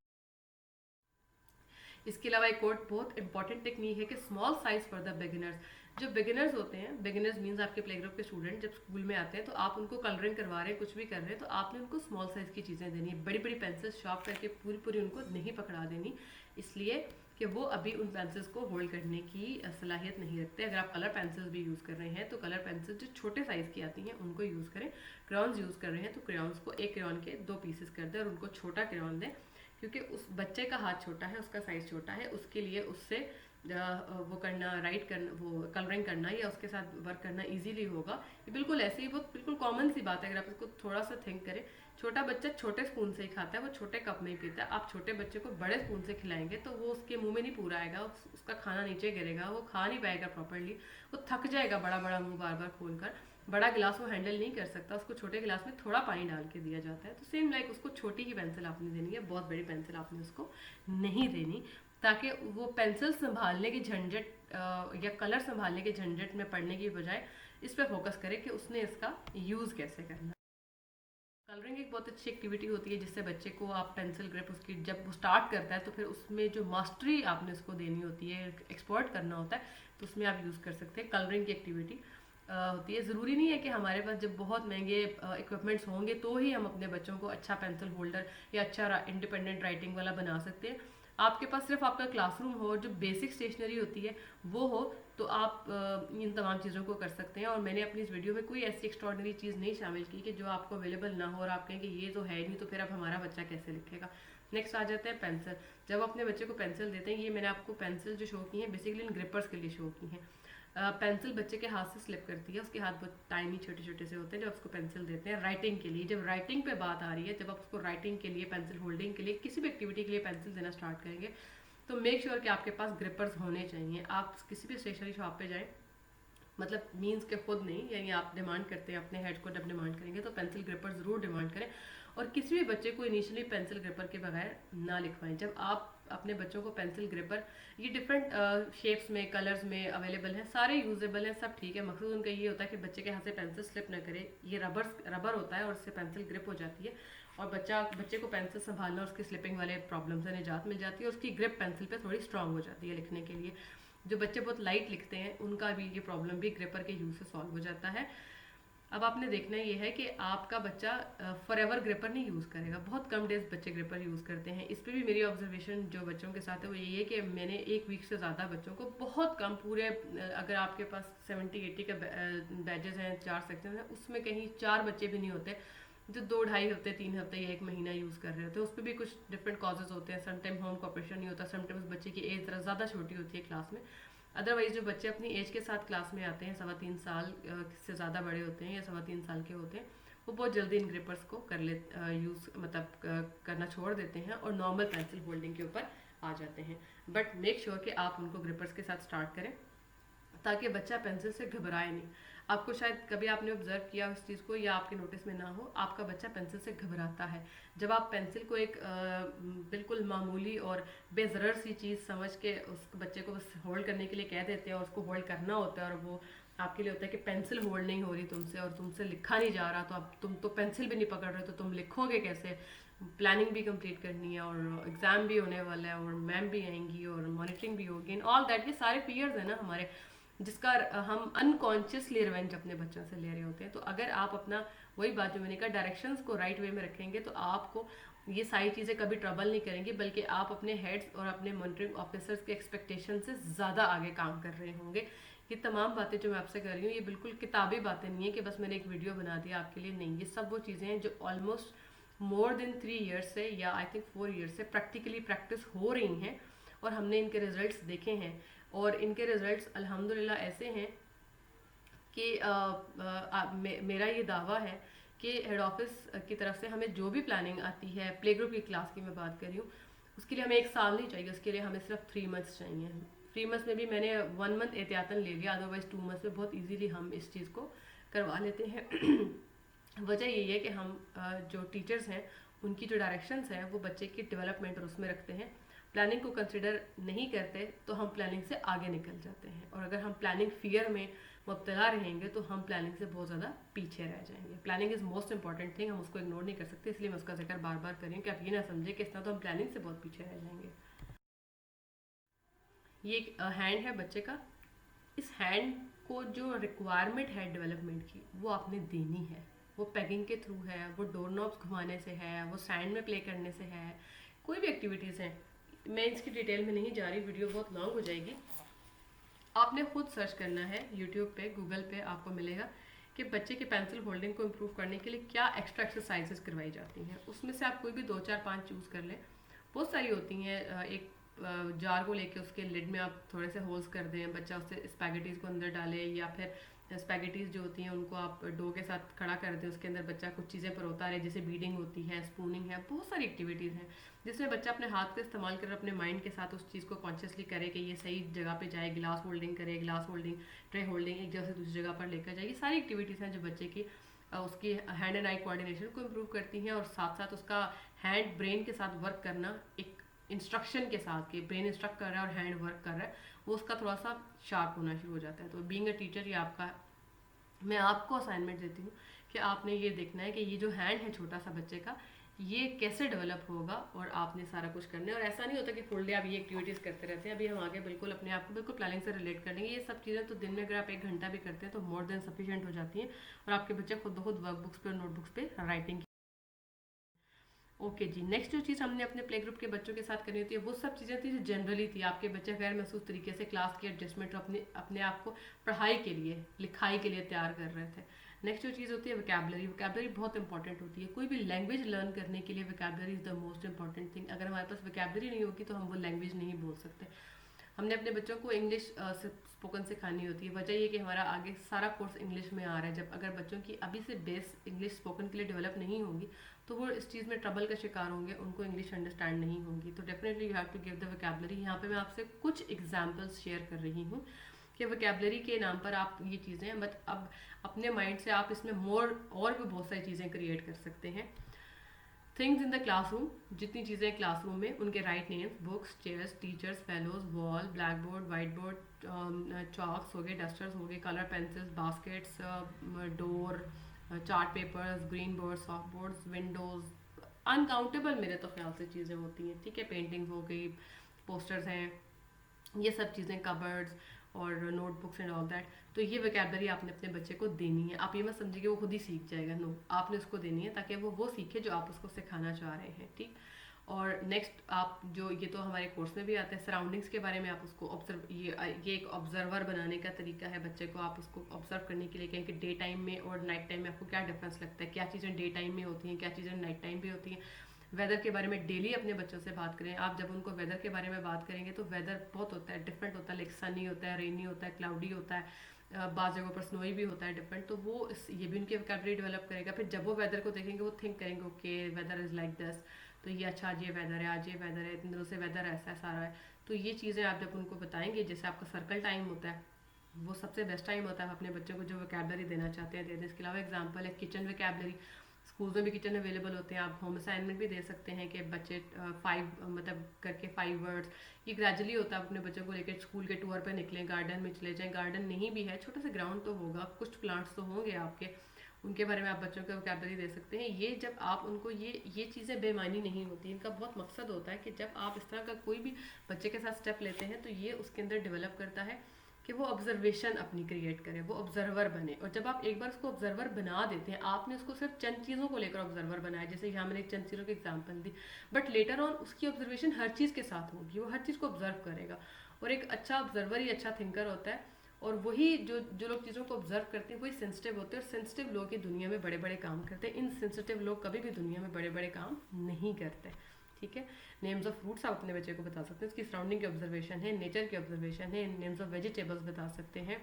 Speaker 1: इसके अलावा एक और बहुत इंपॉर्टेंट टेक्निक है कि small size for the beginners. जो बिगिनर्स होते हैं, बिगिनर्स मीन्स आपके प्ले ग्रुप के स्टूडेंट जब स्कूल में आते हैं तो आप उनको कलरिंग करवा रहे हैं, कुछ भी कर रहे हैं, तो आपने उनको स्मॉल साइज की चीज़ें देनी है। बड़ी बड़ी पेंसिल शार्प करके पूरी पूरी उनको नहीं पकड़ा देनी, इसलिए कि वो अभी उन पेंसिल्स को होल्ड करने की सलाहियत नहीं रखते। अगर आप कलर पेंसिल्स भी यूज़ कर रहे हैं तो कलर पेंसिल जो छोटे साइज़ की आती हैं उनको यूज़ करें। क्रेयॉन्स यूज़ कर रहे हैं तो क्रेयॉन्स को एक क्रेयॉन के 2 पीसेस कर दें और उनको छोटा क्रेयॉन दें, क्योंकि उस बच्चे का हाथ छोटा है, उसका साइज़ छोटा है, उसके लिए उससे वो करना, राइट करना, वो कलरिंग करना या उसके साथ वर्क करना इजीली होगा। ये बिल्कुल ऐसे ही बहुत बिल्कुल कॉमन सी बात है, अगर आप इसको थोड़ा सा थिंक करें। छोटा बच्चा छोटे स्पून से ही खाता है, वो छोटे कप में ही पीता है। आप छोटे बच्चे को बड़े स्पून से खिलाएंगे तो वो उसके मुंह में नहीं पूरा आएगा, उसका खाना नीचे गिरेगा, वो खा नहीं पाएगा प्रॉपरली, वो थक जाएगा बड़ा बड़ा मुंह बार बार खोल कर। बड़ा गिलास वो हैंडल नहीं कर सकता, उसको छोटे गिलास में थोड़ा पानी डाल के दिया जाता है। तो सेम लाइक उसको छोटी ही पेंसिल आपने देनी है, बहुत बड़ी पेंसिल आपने उसको नहीं देनी, ताकि वो पेंसिल संभालने की झंझट या कलर संभालने के झंझट में पड़ने की बजाय इस पर फोकस करे कि उसने इसका यूज़ कैसे करना। कलरिंग एक बहुत अच्छी एक्टिविटी होती है जिससे बच्चे को आप पेंसिल ग्रिप उसकी जब वो स्टार्ट करता है तो फिर उसमें जो मास्टरी आपने उसको देनी होती है, एक्सपर्ट करना होता है, तो उसमें आप यूज़ कर सकते हैं कलरिंग की एक्टिविटी। होती है। ज़रूरी नहीं है कि हमारे पास जब बहुत महंगे इक्विपमेंट्स होंगे तो ही हम अपने बच्चों को अच्छा पेंसिल होल्डर या अच्छा इंडिपेंडेंट राइटिंग वाला बना सकते हैं। आपके पास सिर्फ आपका क्लासरूम हो, जो बेसिक स्टेशनरी होती है वो हो, तो आप इन तमाम चीज़ों को कर सकते हैं। और मैंने अपनी इस वीडियो में कोई ऐसी एक्स्ट्रॉर्डनरी चीज़ नहीं शामिल की कि जो आपको अवेलेबल ना हो और आप कहें कि ये तो है नहीं, तो फिर अब हमारा बच्चा कैसे लिखेगा। नेक्स्ट आ जाते हैं पेंसिल। जब अपने बच्चे को पेंसिल देते हैं, ये मैंने आपको पेंसिल जो शो की हैं बेसिकली इन ग्रिपर्स के लिए शो की हैं। पेंसिल बच्चे के हाथ से स्लिप करती है, उसके हाथ बहुत टाइनी छोटे छोटे से होते हैं जब उसको पेंसिल देते हैं राइटिंग के लिए। जब राइटिंग पे बात आ रही है, जब आप उसको राइटिंग के लिए, पेंसिल होल्डिंग के लिए, किसी भी एक्टिविटी के लिए पेंसिल देना स्टार्ट करेंगे, तो मेक श्योर कि आपके पास ग्रिपर्स होने चाहिए। आप किसी भी स्टेशनरी शॉप पे जाएं, मतलब मीन्स के खुद नहीं, यानी आप डिमांड करते हैं अपने हेड को, जब डिमांड करेंगे तो पेंसिल ग्रिपर ज़रूर डिमांड करें। और किसी भी बच्चे को इनिशियली पेंसिल ग्रिपर के बगैर ना लिखवाएं। जब आप अपने बच्चों को पेंसिल ग्रिपर, ये डिफरेंट शेप्स में, कलर्स में अवेलेबल हैं, सारे यूजेबल हैं, सब ठीक है। मकसद उनका ये होता है कि बच्चे के हाथ से पेंसिल स्लिप ना करे। ये रबर होता है और उससे पेंसिल ग्रिप हो जाती है और बच्चे को पेंसिल संभालना और उसकी स्लिपिंग वाले प्रॉब्लम से निजात मिल जाती है और उसकी ग्रिप पेंसिल पे थोड़ी स्ट्रांग हो जाती है लिखने के लिए। जो बच्चे बहुत लाइट लिखते हैं उनका भी ये प्रॉब्लम भी ग्रिपर के यूज़ से सॉल्व हो जाता है। अब आपने देखना ये है कि आपका बच्चा फॉरएवर ग्रिपर नहीं यूज़ करेगा। बहुत कम डेज बच्चे ग्रिपर यूज़ करते हैं। इस पर भी मेरी ऑब्जर्वेशन जो बच्चों के साथ है वो यही है कि मैंने 1 वीक से ज़्यादा बच्चों को बहुत कम, पूरे अगर आपके पास 70-80 का बैजेस हैं, 4 सेक्शन हैं, उसमें कहीं 4 बच्चे भी नहीं होते जो 2-2.5 हफ्ते, 3 हफ्ते या 1 महीना यूज़ कर रहे होते हैं। उस पर भी कुछ डिफरेंट कॉजेज होते हैं। समटाइम होम कॉपरेशन नहीं होता, समटाइम्स बच्चे की एज ज़रा ज़्यादा छोटी होती है क्लास में। अदरवाइज जो बच्चे अपनी एज के साथ क्लास में आते हैं, 3.25 साल से ज़्यादा बड़े होते हैं या 3.25 साल के होते हैं, वो बहुत जल्दी इन ग्रिपर्स को कर ले यूज़ मतलब करना छोड़ देते हैं और नॉर्मल पेंसिल होल्डिंग के ऊपर आ जाते हैं। बट मेक श्योर कि आप उनको ग्रिपर्स के साथ स्टार्ट करें ताकि बच्चा पेंसिल से घबराए नहीं। आपको शायद कभी आपने ऑब्जर्व किया उस चीज़ को या आपके नोटिस में ना हो, आपका बच्चा पेंसिल से घबराता है। जब आप पेंसिल को एक बिल्कुल मामूली और बेज़रर सी चीज़ समझ के उस बच्चे को बस होल्ड करने के लिए कह देते हैं और उसको होल्ड करना होता है और वो आपके लिए होता है कि पेंसिल होल्ड नहीं हो रही तुमसे और तुमसे लिखा नहीं जा रहा, तो अब तुम तो पेंसिल भी नहीं पकड़ रहे, तो तुम लिखोगे कैसे। प्लानिंग भी कंप्लीट करनी है और एग्ज़ाम भी होने वाला है और मैम भी आएंगी और मॉनिटरिंग भी होगी एंड ऑल दैट। ये सारे फियर्स हैं ना हमारे, जिसका हम अनकॉन्शियसली रिवेंज अपने बच्चों से ले रहे होते हैं। तो अगर आप अपना, वही बात जो मैंने कहा, डायरेक्शंस को राइट वे में रखेंगे तो आपको ये सारी चीज़ें कभी ट्रबल नहीं करेंगी, बल्कि आप अपने हेड्स और अपने मॉनिटरिंग ऑफिसर्स के एक्सपेक्टेशन से ज़्यादा आगे काम कर रहे होंगे। ये तमाम बातें जो मैं आपसे कर रही हूँ ये बिल्कुल किताबी बातें नहीं है कि बस मैंने एक वीडियो बना दिया आपके लिए, नहीं। ये सब वो चीज़ें हैं जो ऑलमोस्ट मोर देन 3 ईयर्स से या आई थिंक 4 ईयर्स से प्रैक्टिकली प्रैक्टिस हो रही हैं और हमने इनके रिजल्ट्स देखे हैं। और इनके रिजल्ट्स अल्हम्दुलिल्लाह ऐसे हैं कि मेरा ये दावा है कि हेड ऑफिस की तरफ से हमें जो भी प्लानिंग आती है, प्ले ग्रुप की क्लास की मैं बात कर रही हूँ, उसके लिए हमें 1 साल नहीं चाहिए, उसके लिए हमें सिर्फ 3 मंथ्स चाहिए। 3 मंथ्स में भी मैंने 1 मंथ एहतियातन ले लिया, अदरवाइज 2 मंथ्स में बहुत ईजीली हम इस चीज़ को करवा लेते हैं। वजह यही है कि हम जो टीचर्स हैं उनकी जो डायरेक्शंस हैं वो बच्चे की डेवलपमेंट और उसमें रखते हैं। प्लानिंग को कंसिडर नहीं करते तो हम प्लानिंग से आगे निकल जाते हैं और अगर हम प्लानिंग फियर में मुब्तला रहेंगे तो हम प्लानिंग से बहुत ज़्यादा पीछे रह जाएंगे। Planning is most important thing, हम उसको इग्नोर नहीं कर सकते, इसलिए मैं उसका जिक्र बार बार करें कि आप ये ना समझें कि इस तरह तो हम प्लानिंग से बहुत पीछे रह जाएंगे। ये एक हैंड है बच्चे का। इस हैंड को जो रिक्वायरमेंट है डेवलपमेंट की वो आपने देनी है। वो पैगिंग के थ्रू है, वो डोर नॉब्स घुमाने से है, वो सैंड में प्ले करने से है, कोई भी एक्टिविटीज़ हैं। मैं इसकी डिटेल में नहीं जा रही, वीडियो बहुत लॉन्ग हो जाएगी। आपने खुद सर्च करना है यूट्यूब पे, गूगल पे, आपको मिलेगा कि बच्चे के पेंसिल होल्डिंग को इम्प्रूव करने के लिए क्या एक्स्ट्रा एक्सरसाइजेस करवाई जाती हैं। उसमें से आप कोई भी 2-4-5 चूज़ कर लें। बहुत सारी होती हैं। एक जार को लेके उसके लिड में आप थोड़े से होल्स कर दें, बच्चा उससे स्पैगेटीज़ को अंदर डाले, या फिर स्पैगेटीज़ जो होती हैं उनको आप डो के साथ खड़ा कर दें, उसके अंदर बच्चा कुछ चीज़ें परोता रहे, जैसे बीडिंग होती है, स्पूनिंग है, बहुत सारी एक्टिविटीज़ हैं जिसमें बच्चा अपने हाथ का इस्तेमाल कर अपने माइंड के साथ उस चीज़ को कॉन्शियसली करे कि ये सही जगह पे जाए, गिलास होल्डिंग करे, गिलास होल्डिंग, ट्रे होल्डिंग एक जगह से दूसरी जगह पर लेकर जाए। ये सारी एक्टिविटीज़ हैं जो बच्चे की उसकी हैंड एंड आई कोऑर्डिनेशन को इम्प्रूव करती हैं और साथ साथ उसका हैंड ब्रेन के साथ वर्क करना, एक इंस्ट्रक्शन के साथ कि ब्रेन इंस्ट्रक्ट कर रहा है और हैंड वर्क कर रहा है, वो उसका थोड़ा सा शार्प होना शुरू हो जाता है। तो बीइंग अ टीचर ये आपका, मैं आपको असाइनमेंट देती हूँ कि आपने ये देखना है कि ये जो हैंड है छोटा सा बच्चे का, ये कैसे डेवलप होगा, और आपने सारा कुछ करना है। और ऐसा नहीं होता कि फुल डे आप ये एक्टिविटीज़ करते रहते हैं। अभी हम आगे बिल्कुल अपने आप को बिल्कुल प्लानिंग से रिलेट कर लेंगे। ये सब चीज़ें तो दिन में अगर आप 1 घंटा भी करते हैं तो मोर देन सफिशिएंट हो जाती हैं, और आपके बच्चे खुद ब खुद वर्कबुक्स पे और नोटबुक्स पे राइटिंग। ओके जी, नेक्स्ट जो चीज़ हमने अपने प्ले ग्रुप के बच्चों के साथ करनी होती है वो सब चीज़ें थी जो जनरली थी, आपके बच्चे गैर महसूस तरीके से क्लास की एडजस्टमेंट और अपने अपने आप को पढ़ाई के लिए, लिखाई के लिए तैयार कर रहे थे। नेक्स्ट जो चीज़ होती है वोकैबलरी। वोकैबलरी बहुत इंपॉर्टेंट होती है। कोई भी लैंग्वेज लर्न करने के लिए vocabulary is the most important thing. अगर हमारे पास वोकैबलरी नहीं होगी तो हम वो लैंग्वेज नहीं बोल सकते। हमने अपने बच्चों को इंग्लिश स्पोकन सिखानी होती है। वजह ये कि हमारा आगे सारा कोर्स इंग्लिश में आ रहा है। जब अगर बच्चों की अभी से बेस इंग्लिश स्पोकन के लिए डेवलप नहीं होगी तो वो इस चीज़ में ट्रबल का शिकार होंगे, उनको इंग्लिश अंडरस्टैंड नहीं होगी। तो definitely you have to give the vocabulary. यहाँ पे मैं आपसे कुछ एग्जांपल्स शेयर कर रही हूँ कि वोकैबलरी के नाम पर आप ये चीज़ें बट अब अपने माइंड से आप इसमें मोर और भी बहुत सारी चीज़ें क्रिएट कर सकते हैं। थिंग्स इन द क्लासरूम, जितनी चीज़ें क्लासरूम में, उनके right names, books, chairs, teachers, fellows, wall, black board, white board, chalks हो गए, डस्टर्स हो गए, colour pencils, baskets, door, chart papers, green board, soft boards, Windows, uncountable मेरे तो ख्याल से चीज़ें होती हैं। ठीक है, पेंटिंग हो गई, पोस्टर्स हैं, ये सब चीज़ें, कबर्ड्स और नोटबुक्स एंड ऑल दैट। तो ये वोकैबलरी आपने अपने बच्चे को देनी है। आप ये मत समझिए कि वो खुद ही सीख जाएगा, नो, आपने उसको देनी है ताकि वो सीखे जो आप उसको सिखाना चाह रहे हैं। ठीक। और नेक्स्ट आप जो, ये तो हमारे कोर्स में भी आता है, सराउंडिंग्स के बारे में आप उसको ऑब्जर्व, ये एक ऑब्जर्वर बनाने का तरीका है बच्चे को। आप उसको ऑब्जर्व करने के लिए कहें कि डे टाइम में और नाइट टाइम में आपको क्या डिफरेंस लगता है, क्या चीज़ें डे टाइम में होती हैं, क्या चीज़ें नाइट टाइम भी होती हैं। वेदर के बारे में डेली अपने बच्चों से बात करें। आप जब उनको वेदर के बारे में बात करेंगे तो वेदर बहुत होता है, डिफरेंट होता है, लाइक सनी होता है, रेनी होता है, क्लाउडी होता है, बाज़ जगहों पर स्नोई भी होता है, डिफरेंट। तो वो ये भी उनकी वोकैबलरी डेवलप करेगा। फिर जब वो वेदर को देखेंगे वो थिंक करेंगे okay weather is like this, तो ये अच्छा आज ये वेदर है, आज ये वेदर है, इतने दिनों से वेदर ऐसा सारा है। तो ये चीज़ें आप जब उनको बताएंगे, जैसे आपका सर्कल टाइम होता है, वो सबसे बेस्ट टाइम होता है अपने बच्चों को जो वोकैबलरी देना चाहते हैं दे दें। इसके अलावा एग्जाम्पल है किचन वोकैबलरी। स्कूल में भी किचन अवेलेबल होते हैं, आप होम असाइनमेंट भी दे सकते हैं कि बच्चे 5 मतलब करके 5 वर्ड्स। ये ग्रेजुअली होता है, अपने बच्चों को लेकर स्कूल के टूर पे निकलें, गार्डन में चले जाएं, गार्डन नहीं भी है छोटा सा ग्राउंड तो होगा, कुछ प्लांट्स तो होंगे आपके, उनके बारे में आप बच्चों को वोकैबलरी दे सकते हैं। ये जब आप उनको ये चीज़ें बेमानी नहीं होती, इनका बहुत मकसद होता है कि जब आप इस तरह का कोई भी बच्चे के साथ स्टेप लेते हैं तो ये उसके अंदर डेवलप करता है कि वो ऑब्जर्वेशन अपनी क्रिएट करे, वो ऑब्जर्वर बने। और जब आप एक बार उसको ऑब्जर्वर बना देते हैं, आपने उसको सिर्फ चंद चीज़ों को लेकर ऑब्जर्वर बनाया, जैसे यहाँ मैंने चंद चीज़ों की example the, but later on उसकी ऑब्जर्वेशन हर चीज़ के साथ होगी, वो हर चीज़ को ऑब्जर्व करेगा। और एक अच्छा ऑब्जर्वर ही अच्छा थिंकर होता है। और वही जो जो लोग चीज़ों को ऑब्जर्व करते हैं वही सेंसिटिव होते हैं, और सेंसिटिव लोग ही दुनिया में बड़े बड़े काम करते हैं। इनसेंसिटिव लोग कभी भी दुनिया में बड़े बड़े काम नहीं करते। ठीक है। नेम्स ऑफ फ्रूट्स आप अपने बच्चे को बता सकते हैं, उसकी सराउंडिंग की ऑब्जर्वेशन है, नेचर की ऑब्जर्वेशन है। नेम्स ऑफ वेजिटेबल्स बता सकते हैं।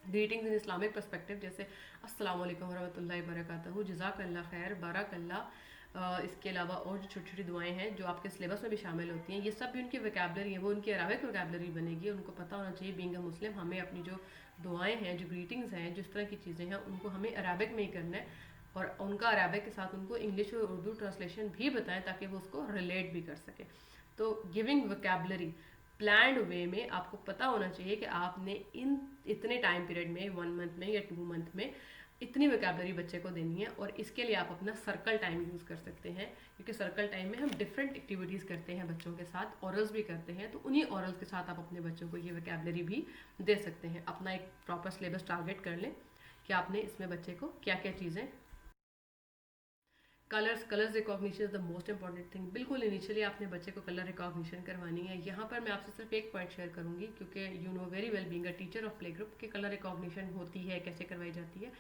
Speaker 1: ग्रीटिंग्स इन इस्लामिक पर्सपेक्टिव, जैसे अस्सलाम वालेकुम वरहमतुल्लाहि वबरकातुहू, जज़ाकल्लाह खैर, बारकल्लाह। इसके अलावा और जो छोटी छोटी दुआएं हैं जो आपके सिलेबस में भी शामिल होती हैं, ये सब भी उनकी वोकैबलरी है, वो उनकी अरबिक वोकैबलरी बनेगी। उनको पता होना चाहिए बीइंग अ मुस्लिम हमें अपनी जो दुआएं हैं, जो ग्रीटिंग्स हैं, जिस तरह की चीज़ें हैं, उनको हमें अरबिक में ही करना है। और उनका अरबिक के साथ उनको इंग्लिश और उर्दू ट्रांसलेशन भी बताएं ताकि वो उसको रिलेट भी कर सके। तो गिविंग वोकैबलरी प्लान्ड वे में आपको पता होना चाहिए कि आपने इन इतने टाइम पीरियड में 1 मंथ में या 2 मंथ में इतनी वोकैबलरी बच्चे को देनी है। और इसके लिए आप अपना सर्कल टाइम यूज़ कर सकते हैं, क्योंकि सर्कल टाइम में हम डिफरेंट एक्टिविटीज़ करते हैं बच्चों के साथ, ऑरल्स भी करते हैं। तो उन्हीं ऑरल्स के साथ आप अपने बच्चों को ये वोकैबलरी भी दे सकते हैं। अपना एक प्रॉपर सिलेबस टारगेट कर लें कि आपने इसमें बच्चे को क्या क्या चीज़ें। Colours recognition is the most important thing. बिल्कुल इनिशियली आपने बच्चे को कलर रिकॉग्निशन करवानी है। यहाँ पर मैं आपसे सिर्फ एक पॉइंट शेयर करूँगी, क्योंकि you know very well being a teacher of play group कि कलर रिकॉग्निशन होती है, कैसे करवाई जाती है।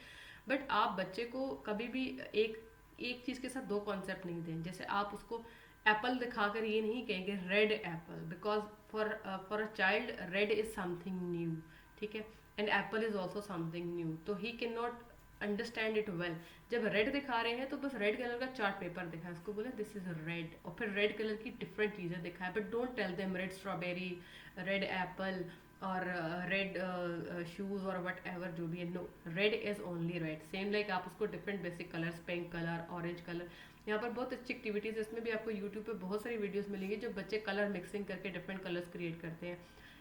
Speaker 1: बट आप बच्चे को कभी भी एक एक चीज़ के साथ दो कॉन्सेप्ट नहीं दें। जैसे आप उसको एप्पल दिखाकर ये नहीं कहेंगे red apple, because for a child red is something new. ठीक है, and apple is also something new, तो he can not understand it well. जब रेड दिखा रहे हैं तो बस रेड कलर का चार्ट पेपर दिखाए, उसको बोले दिस इज रेड, और फिर रेड कलर की डिफरेंट चीज़ें दिखाए, but don't tell them red strawberry, red apple और रेड शूज और वट एवर जो भी है। No, red is only red. Same like आप उसको different basic colours, pink colour, orange colour, यहाँ पर बहुत अच्छी एक्टिविटीज़, इसमें भी आपको यूट्यूब पे बहुत सारी वीडियोस मिलेंगी जो बच्चे कलर मिक्सिंग करके डिफरेंट कलर्स क्रिएट करते हैं।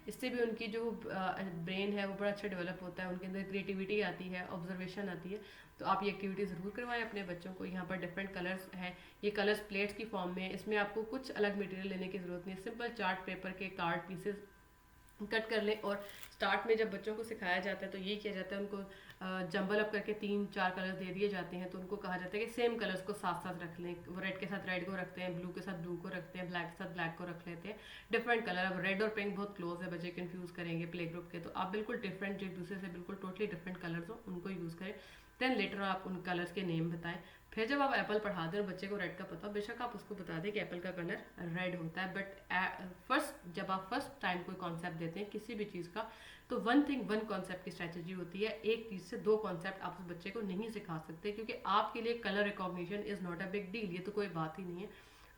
Speaker 1: इससे भी उनकी जो ब्रेन है वो बड़ा अच्छा डेवलप होता है, उनके अंदर क्रिएटिविटी आती है, ऑब्जर्वेशन आती है। तो आप ये एक्टिविटी ज़रूर करवाएं अपने बच्चों को। यहाँ पर डिफरेंट कलर्स हैं, ये कलर्स प्लेट्स की फॉर्म में है, इसमें आपको कुछ अलग मटेरियल लेने की ज़रूरत नहीं है। सिंपल चार्ट पेपर के कार्ड पीसेस कट कर लें, और स्टार्ट में जब बच्चों को सिखाया जाता है तो ये किया जाता है, उनको जंबल अप करके 3-4 कलर्स दे दिए जाते हैं। तो उनको कहा जाता है कि सेम कलर्स को साथ साथ रख लें, वो रेड के साथ रेड को रखते हैं, ब्लू के साथ ब्लू को रखते हैं, ब्लैक के साथ ब्लैक को रख लेते हैं। डिफरेंट कलर, अब रेड और पिंक बहुत क्लोज है, बच्चे कंफ्यूज करेंगे प्ले ग्रुप के, तो आप बिल्कुल डिफरेंट, जो एक दूसरे से बिल्कुल टोटली डिफरेंट कलर्स हो उनको यूज़ करें। देन लेटर आप उन कलर्स के नेम बताएं। फिर जब आप एप्पल पढ़ा दें और बच्चे को रेड का पता, बेशक आप उसको बता दें कि एप्पल का कलर रेड होता है, बट जब आप फर्स्ट टाइम कोई कॉन्सेप्ट देते हैं किसी भी चीज़ का, तो वन कॉन्सेप्ट की स्ट्रैटेजी होती है। एक चीज़ से 2 कॉन्सेप्ट आप उस बच्चे को नहीं सिखा सकते, क्योंकि आपके लिए colour recognition is not a big deal, ये तो कोई बात ही नहीं है,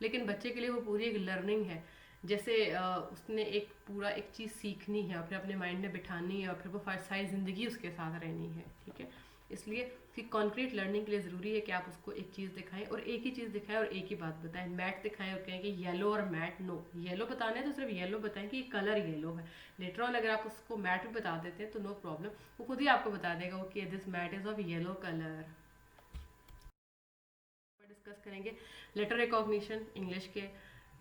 Speaker 1: लेकिन बच्चे के लिए वो पूरी एक लर्निंग है। जैसे उसने एक पूरा एक चीज़ सीखनी है और फिर अपने माइंड में बिठानी है और फिर वो सारी ज़िंदगी उसके साथ रहनी है, ठीक है। इसलिए कि कॉन्क्रीट लर्निंग के लिए ज़रूरी है कि आप उसको एक चीज़ दिखाएं और एक ही चीज़ दिखाएं और एक ही बात बताएं। मैट दिखाएं और कहें कि येलो और मैट, नो, येलो बताना है तो सिर्फ येलो बताएं कि कलर येलो है। लेटर ऑन अगर आप उसको मैट भी बता देते हैं तो नो प्रॉब्लम, वो खुद ही आपको बता देगा okay this mat is of yellow colour. Discuss करेंगे लेटर रिकॉग्निशन इंग्लिश के।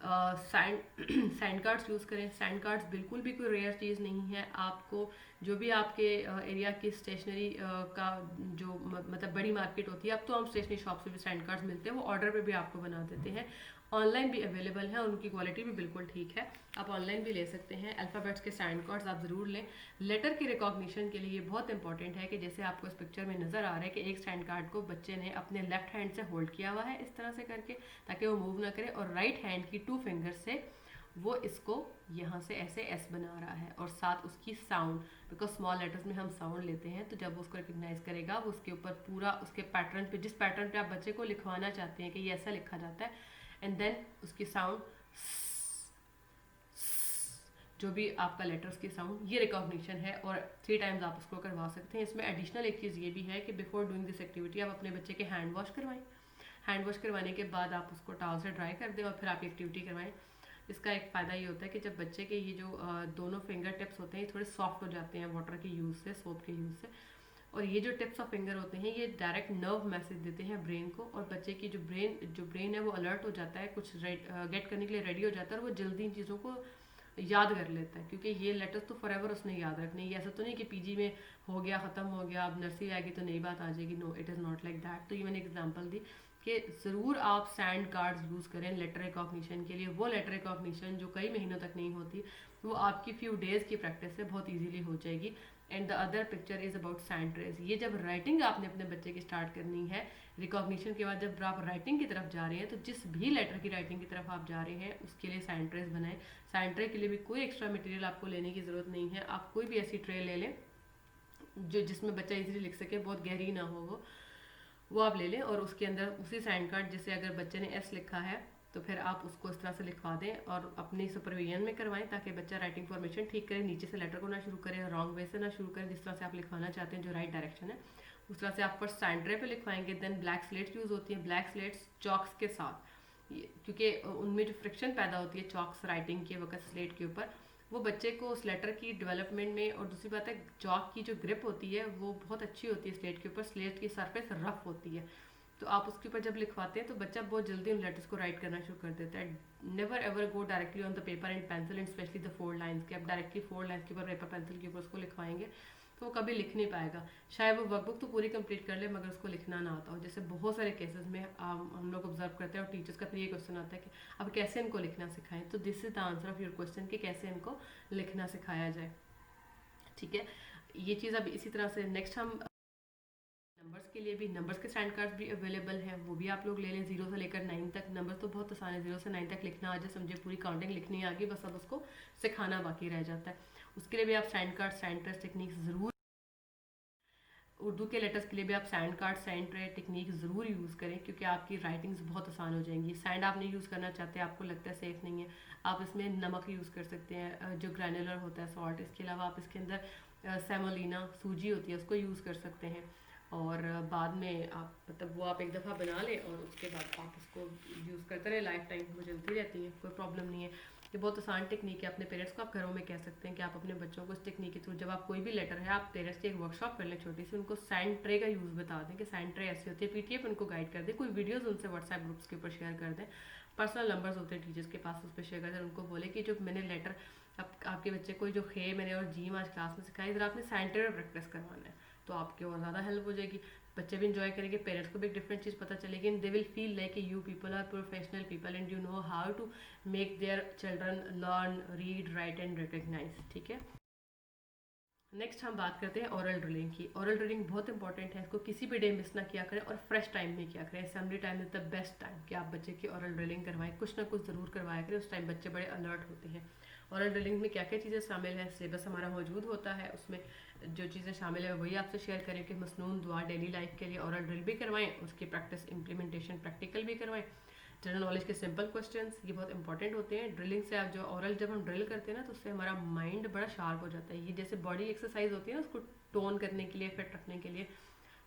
Speaker 1: सैंड कार्ड्स यूज़ करें। सैंड कार्ड्स बिल्कुल भी कोई रेयर चीज़ नहीं है। आपको जो भी आपके एरिया की स्टेशनरी का जो मतलब बड़ी मार्केट होती है, अब तो हम स्टेशनरी शॉप से भी सैंड कार्ड्स मिलते हैं, वो ऑर्डर पे भी आपको बना देते हैं। ऑनलाइन भी अवेलेबल है, उनकी क्वालिटी भी बिल्कुल ठीक है, आप ऑनलाइन भी ले सकते हैं। अल्फ़ाबेट्स के सैंड कार्ड्स आप ज़रूर लें। लेटर की रिकॉग्निशन के लिए ये बहुत इंपॉर्टेंट है कि जैसे आपको इस पिक्चर में नज़र आ रहा है कि एक सैंड कार्ड को बच्चे ने अपने लेफ्ट हैंड से होल्ड किया हुआ है इस तरह से करके, ताकि वो मूव ना करे, और राइट हैंड की 2 फिंगर से वो इसको यहाँ से ऐसे एस बना रहा है, और साथ उसकी साउंड, बिकॉज स्मॉल लेटर्स में हम साउंड लेते हैं, तो जब वो उसको रिकग्नाइज करेगा वो उसके ऊपर पूरा उसके पैटर्न पे, जिस पैटर्न पे आप बच्चे को लिखवाना चाहते हैं कि ये ऐसा लिखा जाता है, एंड देन उसकी साउंड, जो भी आपका लेटर्स की साउंड, ये रिकॉग्निशन है, और 3 टाइम्स आप उसको करवा सकते हैं। इसमें एडिशनल एक चीज़ ये भी है कि बिफोर डूइंग दिस एक्टिविटी आप अपने बच्चे के हैंड वॉश करवाएं। हैंड वॉश करवाने के बाद आप उसको टॉवल से ड्राई कर दें और फिर आप एक्टिविटी करवाएं। इसका एक फ़ायदा ये होता है कि जब बच्चे के ये जो दोनों फिंगर टिप्स होते हैं ये थोड़े सॉफ्ट हो जाते हैं वाटर के यूज़ से, सोप के यूज़ से, और ये जो टिप्स ऑफ फिंगर होते हैं ये डायरेक्ट नर्व मैसेज देते हैं ब्रेन को, और बच्चे की जो ब्रेन है वो अलर्ट हो जाता है, कुछ गेट करने के लिए रेडी हो जाता है, और वो जल्दी इन चीज़ों को याद कर लेता है, क्योंकि ये लेटर्स तो फॉरएवर उसने याद रखने। ये ऐसा तो नहीं कि पीजी में हो गया, ख़त्म हो गया, अब नर्सरी आएगी तो नई बात आ जाएगी, no, it is not like that. तो ये मैंने एग्जांपल दी कि ज़रूर आप सैंड कार्ड्स यूज़ करें लेटर रिकॉग्निशन के लिए। वो लेटर रिकॉग्निशन जो कई महीनों तक नहीं होती, वो आपकी फ्यू डेज़ की प्रैक्टिस से बहुत ईजीली हो जाएगी। And the other picture is about sand trace. ये जब राइटिंग आपने अपने बच्चे की स्टार्ट करनी है, रिकॉग्निशन के बाद जब आप राइटिंग की तरफ जा रहे हैं, तो जिस भी लेटर की राइटिंग की तरफ आप जा रहे हैं उसके लिए सैंड ट्रेस बनाएं। सैंड ट्रे के लिए भी कोई एक्स्ट्रा मटेरियल आपको लेने की ज़रूरत नहीं है। आप कोई भी ऐसी ट्रे ले लें जो जिसमें बच्चा इजीली लिख सके, बहुत गहरी ना हो वो आप ले लें, और उसके अंदर उसी सैंड कार्ड, जैसे अगर बच्चे ने एस लिखा है तो फिर आप उसको इस तरह से लिखवा दें और अपनी सुपरविजन में करवाएं, ताकि बच्चा राइटिंग फॉर्मेशन ठीक करे, नीचे से लेटर को ना शुरू करें, रॉन्ग वे से ना शुरू करें, जिस तरह से आप लिखवाना चाहते हैं जो राइट डायरेक्शन है उस तरह से आप फर्स्ट सैंड ट्रे पे लिखवाएंगे। देन ब्लैक स्लेट्स यूज़ होती है, ब्लैक स्लेट्स चॉक्स के साथ, क्योंकि उनमें जो फ्रिक्शन पैदा होती है चॉक्स राइटिंग के वक्त स्लेट के ऊपर, वो बच्चे को उस लेटर की डेवलपमेंट में, और दूसरी बात है चॉक की जो ग्रिप होती है वो बहुत अच्छी होती है स्लेट के ऊपर, स्लेट की सरफेस रफ होती है, तो आप उसके ऊपर जब लिखवाते हैं तो बच्चा बहुत जल्दी उन लेटर्स को राइट करना शुरू कर देता है। Never ever go directly on the paper and pencil, and specially the 4 lines के, आप डायरेक्टली 4 लाइन्स के ऊपर पेपर पेंसिल के ऊपर उसको लिखवाएंगे तो वो कभी लिख नहीं पाएगा। शायद वो वर्कबुक तो पूरी कंप्लीट कर ले मगर उसको लिखना ना आता हो। जैसे बहुत सारे केसेस में हम लोग ऑब्जर्व करते हैं, और टीचर्स का फिर ये क्वेश्चन आता है कि अब कैसे इनको लिखना सिखाएं। तो this is the answer of your question कि कैसे इनको लिखना सिखाया जाए, ठीक है। ये चीज़ अब इसी तरह से नेक्स्ट हम नंबर्स के लिए भी, नंबर्स के स्टैंड कार्ड्स भी अवेलेबल हैं, वो भी आप लोग ले लें। 0 से लेकर 9 तक नंबर्स तो बहुत आसान है, 0 से 9 तक लिखना आ जाए, समझे पूरी काउंटिंग लिखनी आ गई, बस अब उसको सिखाना बाकी रह जाता है। उसके लिए भी आप stand card, stand trace technique ज़रूर, उर्दू के लेटर्स के लिए भी आप sand card, sand tray technique ज़रूर यूज़ करें, क्योंकि आपकी राइटिंग्स बहुत आसान हो जाएंगी। सैंड आप नहीं यूज़ करना चाहते, आपको लगता है सेफ़ नहीं है, आप इसमें नमक यूज़ कर सकते हैं जो ग्रैनुलर होता है, सॉल्ट। इसके अलावा आप इसके अंदर सेमोलिना सूजी होती है उसको यूज़ कर सकते हैं, और बाद में आप मतलब वो आप एक दफ़ा बना लें और उसके बाद आप उसको यूज़ करते रहें लाइफ टाइम, वो चलती रहती है, कोई प्रॉब्लम नहीं है। ये बहुत आसान टेक्निक है, अपने पेरेंट्स को आप घरों में कह सकते हैं कि आप अपने बच्चों को इस टेक्निक के थ्रू, जब आप कोई भी लेटर है आप पेरेंट्स की एक वर्कशॉप कर लें छोटी सी, उनको साइन ट्रे का यूज़ बता दें कि साइन ट्रे ऐसी होती है, पीटीए पे उनको गाइड कर दें, कोई वीडियोज़ उनसे व्हाट्सएप ग्रुप्स के ऊपर शेयर कर दें, पर्सनल नंबर्स होते हैं टीचर्स के पास, उस पर शेयर कर दें, उनको बोले कि जो मैंने लेटर आपके बच्चे को जो खे मैंने और जी आज क्लास में सिखाई, इधर आपने साइन ट्रे में प्रैक्टिस करवाना है, तो आपकी और ज़्यादा हेल्प हो जाएगी, बच्चे भी इंजॉय करेंगे, पेरेंट्स को भी एक डिफरेंट चीज़ पता चलेगी, and they will feel like you people are professional people and you know how to make their children learn, read, write and recognise. ठीक है, नेक्स्ट हम बात करते हैं ओरल ड्रिलिंग की। ओरल ड्रिलिंग बहुत इंपॉर्टेंट है, इसको किसी भी डे मिस ना किया करें और फ्रेश टाइम में किया करें। Assembly time is the best time कि आप बच्चे की ओरल ड्रिलिंग करवाएं, कुछ ना कुछ ज़रूर करवाया करें, उस टाइम बच्चे बड़े अलर्ट होते हैं। ओरल ड्रिलिंग में क्या क्या चीज़ें शामिल हैं, सिलेबस हमारा मौजूद होता है, उसमें जो चीज़ें शामिल है वही आपसे शेयर करें कि मसनून दुआ डेली लाइफ के लिए ओरल ड्रिल भी करवाएं, उसकी प्रैक्टिस इम्प्लीमेंटेशन प्रैक्टिकल भी करवाएं, जनरल नॉलेज के सिंपल क्वेश्चंस ये बहुत इंपॉर्टेंट होते हैं। ड्रिलिंग से आप जो ओरल जब हम ड्रिल करते हैं ना, तो उससे हमारा माइंड बड़ा शार्प हो जाता है। ये जैसे बॉडी एक्सरसाइज होती है ना, उसको टोन करने के लिए, फिट रखने के लिए,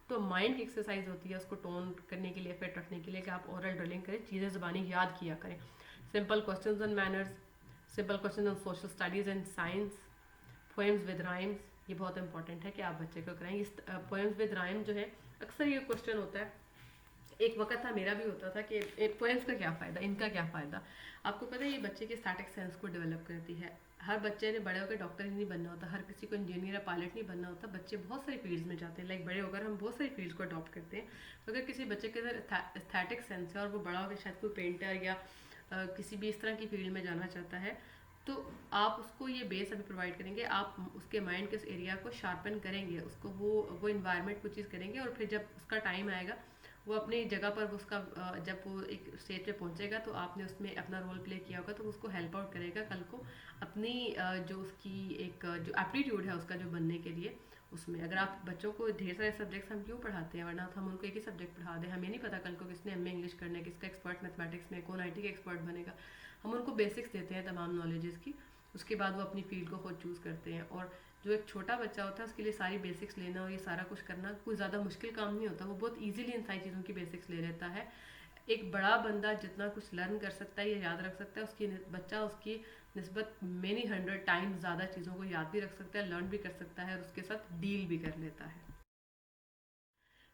Speaker 1: तो माइंड की एक्सरसाइज होती है उसको टोन करने के लिए, फिट रखने के लिए, कि आप ओरल ड्रिलिंग करें, चीज़ें ज़बानी याद किया करें, simple questions on manners, simple question on social studies and science, poems with rhymes, ये बहुत इंपॉर्टेंट है कि आप बच्चे को कराएं। इस पोएम्स विद राइम जो है, अक्सर ये क्वेश्चन होता है, एक वक्त था मेरा भी होता था कि पोएम्स का क्या फ़ायदा, इनका क्या फ़ायदा। आपको पता है ये बच्चे के स्टैटिक सेंस को डेवलप करती है। हर बच्चे ने बड़े होकर डॉक्टर ही नहीं बनना होता, हर किसी को इंजीनियर या पायलट नहीं बनना होता, बच्चे बहुत सारी फील्ड्स में जाते हैं, लाइक बड़े होकर हम बहुत सारी फील्ड्स को अडॉप्ट करते हैं। तो अगर किसी बच्चे के अंदर एस्थेटिक सेंस है और वो बड़ा होकर शायद कोई पेंटर या किसी भी इस तरह की फील्ड में जाना चाहता है, तो आप उसको ये बेस अभी प्रोवाइड करेंगे, आप उसके माइंड के उस एरिया को शार्पन करेंगे, उसको वो इन्वायरमेंट को चीज़ करेंगे, और फिर जब उसका टाइम आएगा वो अपनी जगह पर उसका जब वो एक स्टेज पे पहुंचेगा, तो आपने उसमें अपना रोल प्ले किया होगा, तो उसको हेल्प आउट करेगा कल को अपनी जो उसकी एक जो एप्टीट्यूड है उसका जो बनने के लिए उसमें। अगर आप बच्चों को ढेर सारे सब्जेक्ट्स हम क्यों पढ़ाते हैं, वरना हम उनको एक ही सब्जेक्ट पढ़ा दें, हमें नहीं पता कल को किसने एमए इंग्लिश करना है, किसका एक्सपर्ट मैथमेटिक्स में, कौन आईटी का एक्सपर्ट बनेगा। हम उनको बेसिक्स देते हैं तमाम नॉलेजेस की, उसके बाद वो अपनी फील्ड को खुद चूज़ करते हैं। और जो एक छोटा बच्चा होता है उसके लिए सारी बेसिक्स लेना और ये सारा कुछ करना कोई ज़्यादा मुश्किल काम नहीं होता, वो बहुत ईजिली इन सारी चीज़ों की बेसिक्स ले लेता है। एक बड़ा बंदा जितना कुछ लर्न कर सकता है या याद रख सकता है, उसकी बच्चा उसकी निस्बत मेनी 100 टाइम्स ज़्यादा चीज़ों को याद भी रख सकता है, लर्न भी कर सकता है और उसके साथ डील भी कर लेता है।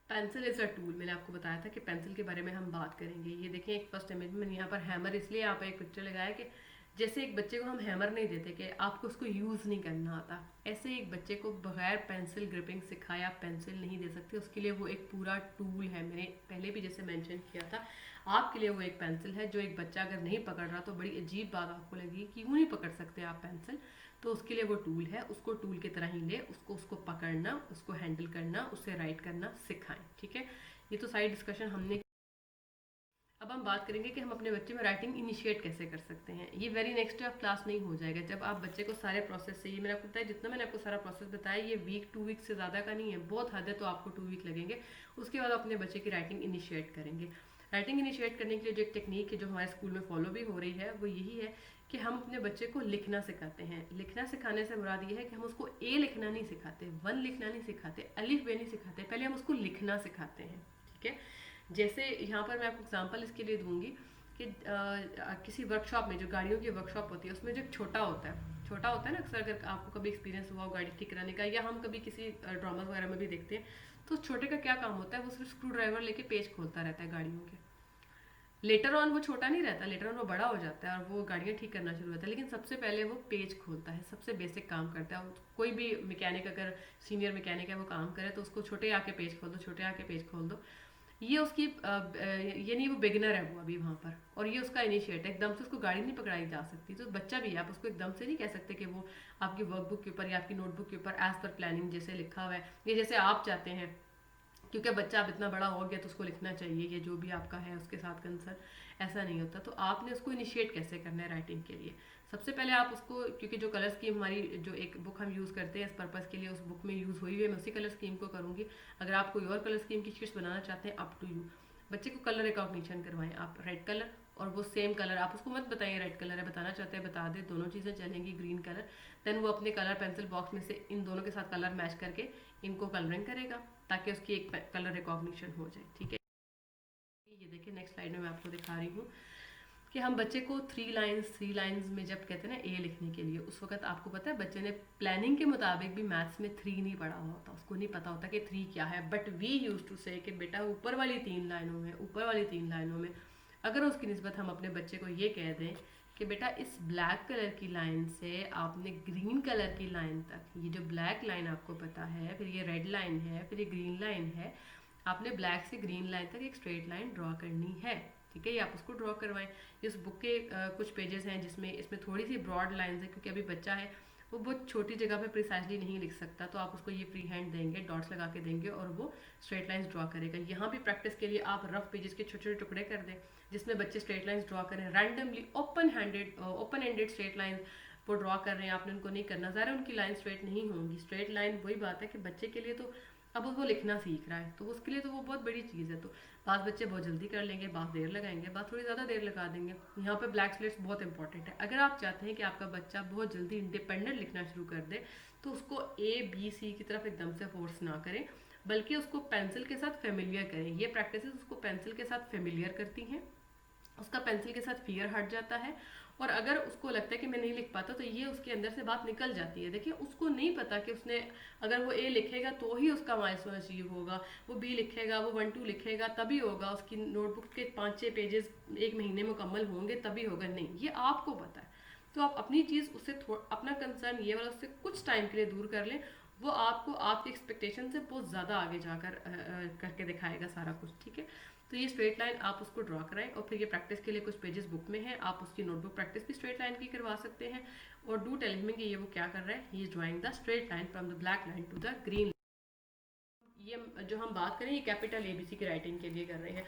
Speaker 1: पेंसिल इज़ अ टूल, मैंने आपको बताया था कि पेंसिल के बारे में हम बात करेंगे। ये देखें एक फर्स्ट इमेज में मैंने यहाँ पर हैमर इसलिए यहाँ पर एक पिक्चर लगाया कि जैसे एक बच्चे को हम हैमर नहीं देते कि आपको उसको यूज़ नहीं करना आता, ऐसे एक बच्चे को बगैर पेंसिल ग्रिपिंग सिखाए आप पेंसिल नहीं दे सकते, उसके लिए वो एक पूरा टूल है। मैंने पहले भी जैसे मेंशन किया था, आपके लिए वो एक पेंसिल है, जो एक बच्चा अगर नहीं पकड़ रहा तो बड़ी अजीब बात आपको लगेगी कि क्यों नहीं पकड़ सकते आप पेंसिल, तो उसके लिए वो टूल है, उसको टूल की तरह ही ले, उसको पकड़ना, उसको हैंडल करना, उससे राइट करना सिखाएं। ठीक है, ये तो साइड डिस्कशन हमने। अब हम बात करेंगे कि हम अपने बच्चे में राइटिंग इनिशिएट कैसे कर सकते हैं। ये very next day of class नहीं हो जाएगा, जब आप बच्चे को सारे प्रोसेस से, ये मैंने आपको बताया, जितना मैंने आपको सारा प्रोसेस बताया, ये वीक 2 वीक से ज़्यादा का नहीं है, बहुत हद है तो आपको 2 वीक लगेंगे। उसके बाद अपने बच्चे की राइटिंग इनिशिएट करेंगे। राइटिंग इनिशिएट करने के लिए जो एक टेक्निक है जो हमारे स्कूल में फॉलो भी हो रही है, वो यही है कि हम अपने बच्चे को लिखना सिखाते हैं। लिखना सिखाने से मुराद ये है कि हम उसको ए लिखना नहीं सिखाते, वन लिखना नहीं सिखाते, अलिफ बे नहीं सिखाते, पहले हम उसको लिखना सिखाते हैं। ठीक है, जैसे यहाँ पर मैं आपको एग्जांपल इसके लिए दूंगी कि किसी वर्कशॉप में, जो गाड़ियों की वर्कशॉप होती है, उसमें जो छोटा होता है ना, अक्सर अगर आपको कभी एक्सपीरियंस हुआ हो गाड़ी ठीक कराने का, या हम कभी किसी ड्रामा वगैरह में भी देखते हैं, तो छोटे का क्या काम होता है, वो सिर्फ स्क्रू ड्राइवर लेके पेच खोलता रहता है गाड़ियों के। लेटर ऑन वो छोटा नहीं रहता, लेटर ऑन वो बड़ा हो जाता है और वो गाड़ियाँ ठीक करना शुरू होता है, लेकिन सबसे पहले वो पेज खोलता है, सबसे बेसिक काम करता है। कोई भी मैकेनिक अगर सीनियर मैकेनिक है वो काम करे तो उसको छोटे आके पेज खोल दो, छोटे आके पेज खोल दो, ये उसकी ये नहीं, वो बिगिनर है वो अभी वहाँ पर, और ये उसका इनिशिएट है। एकदम से उसको गाड़ी नहीं पकड़ाई जा सकती, तो बच्चा भी है, आप उसको एकदम से नहीं कह सकते कि वो आपकी वर्कबुक के ऊपर या आपकी नोटबुक के ऊपर एज पर प्लानिंग जैसे लिखा हुआ है, ये जैसे आप चाहते हैं, क्योंकि बच्चा अब इतना बड़ा हो गया तो उसको लिखना चाहिए, ये जो भी आपका है उसके साथ कंसर्न, ऐसा नहीं होता। तो आपने उसको इनिशिएट कैसे करना है राइटिंग के लिए, सबसे पहले आप उसको, क्योंकि जो कलर स्कीम हमारी जो एक बुक हम यूज़ करते हैं इस पर्पज़ के लिए, उस बुक में यूज़ हुई है, मैं उसी कलर स्कीम को करूँगी। अगर आप कोई और कलर स्कीम की शीट्स बनाना चाहते हैं, अप टू यू। बच्चे को कलर रिकॉग्निशन करवाएं आप, रेड कलर और वो सेम कलर, आप उसको मत बताइए रेड कलर है, बताना चाहते हैं बता दें, दोनों चीज़ें चलेंगी, ग्रीन कलर। देन वो अपने कलर पेंसिल बॉक्स में से इन दोनों के साथ कलर मैच करके इनको कलरिंग करेगा, ताकि उसकी एक कलर रिकॉग्निशन हो जाए। ठीक है, ये देखिए नेक्स्ट स्लाइड में मैं आपको दिखा रही हूँ। कि हम बच्चे को थ्री लाइंस में जब कहते हैं ना ए लिखने के लिए, उस वक्त आपको पता है बच्चे ने प्लानिंग के मुताबिक भी मैथ्स में 3 नहीं पढ़ा हुआ होता, उसको नहीं पता होता कि 3 क्या है, बट वी यूज टू से कि बेटा ऊपर वाली 3 लाइनों में, ऊपर वाली 3 लाइनों में, अगर उसकी निस्बत हम अपने बच्चे को ये कह दें कि बेटा इस ब्लैक कलर की लाइन से आपने ग्रीन कलर की लाइन तक, ये जो ब्लैक लाइन आपको पता है, फिर ये रेड लाइन है, फिर ये ग्रीन लाइन है, आपने ब्लैक से ग्रीन लाइन तक एक स्ट्रेट लाइन ड्रॉ करनी है, ठीक है, ये आप उसको ड्रॉ करवाएं। इस बुक के कुछ पेजेस हैं जिसमें इसमें थोड़ी सी ब्रॉड लाइंस है, क्योंकि अभी बच्चा है वो बहुत छोटी जगह पे प्रिसाइजली नहीं लिख सकता, तो आप उसको ये फ्री हैंड देंगे, डॉट्स लगा के देंगे और वो स्ट्रेट लाइंस ड्रॉ करेगा। यहाँ भी प्रैक्टिस के लिए आप रफ पेजेस के छोटे छोटे टुकड़े कर दें जिसमें बच्चे स्ट्रेट लाइंस ड्रॉ करें, randomly open ended straight line वो ड्रॉ कर रहे हैं, आपने उनको नहीं करना, ज़रा उनकी लाइन स्ट्रेट नहीं होंगी। स्ट्रेट लाइन वही बात है कि बच्चे के लिए तो अब वो लिखना सीख रहा है, तो उसके लिए तो वो बहुत बड़ी चीज़ है। तो बात बच्चे बहुत जल्दी कर लेंगे, बात देर लगाएंगे, बात थोड़ी ज़्यादा देर लगा देंगे। यहाँ पे ब्लैक स्लेट्स बहुत इंपॉर्टेंट है। अगर आप चाहते हैं कि आपका बच्चा बहुत जल्दी इंडिपेंडेंट लिखना शुरू कर दे, तो उसको ABC की तरफ एकदम से फोर्स ना करें, बल्कि उसको पेंसिल के साथ फेमिलियर करें। ये प्रैक्टिसेस उसको पेंसिल के साथ फेमिलियर करती हैं, उसका पेंसिल के साथ फियर हट जाता है, और अगर उसको लगता है कि मैं नहीं लिख पाता, तो ये उसके अंदर से बात निकल जाती है। देखिए उसको नहीं पता कि उसने अगर वो A लिखेगा तो ही उसका माइलस्टोन अचीव होगा, वो B लिखेगा, वो 1-2 लिखेगा तभी होगा, उसकी नोटबुक के 5-6 पेजेस एक महीने मुकम्मल होंगे तभी होगा, नहीं, ये आपको पता है। तो आप अपनी चीज़ उससे अपना कंसर्न ये वाला उससे कुछ टाइम के लिए दूर कर लें, वो आपको आपकी एक्सपेक्टेशन से बहुत ज़्यादा आगे जाकर करके दिखाएगा सारा कुछ, ठीक है। तो ये स्ट्रेट लाइन आप उसको ड्रॉ कराएं, और फिर ये प्रैक्टिस के लिए कुछ पेजेस बुक में हैं, आप उसकी नोटबुक प्रैक्टिस भी स्ट्रेट लाइन की करवा सकते हैं। और डू टेल हिम कि ये वो क्या कर रहा है, he is drawing the straight line from the black line to the green. ये जो हम बात करें ये कैपिटल ABC की राइटिंग के लिए कर रहे हैं,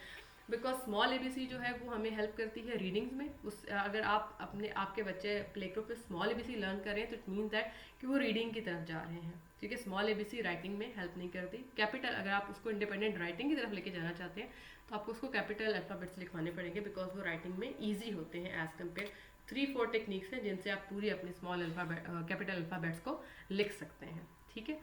Speaker 1: बिकॉज स्मॉल ABC जो है वो हमें हेल्प करती है रीडिंग्स में। उस अगर आप आपके बच्चे प्ले ग्रुप पे स्मॉल ABC लर्न कर रहे हैं, तो इट मीन्स दैट कि वो रीडिंग की तरफ जा रहे हैं, ठीक है। स्मॉल ABC राइटिंग में हेल्प नहीं करती। कैपिटल अगर आप उसको इंडिपेंडेंट राइटिंग की तरफ लेके जाना चाहते हैं, तो आपको उसको कैपिटल अल्फ़ाबेट्स लिखवाने पड़ेंगे, बिकॉज वो राइटिंग में ईजी होते हैं एज कम्पेयर। 3-4 टेक्निक्स हैं जिनसे आप पूरी अपनी स्मॉल कैपिटल अल्फ़ाबेट्स को लिख सकते हैं, ठीक है।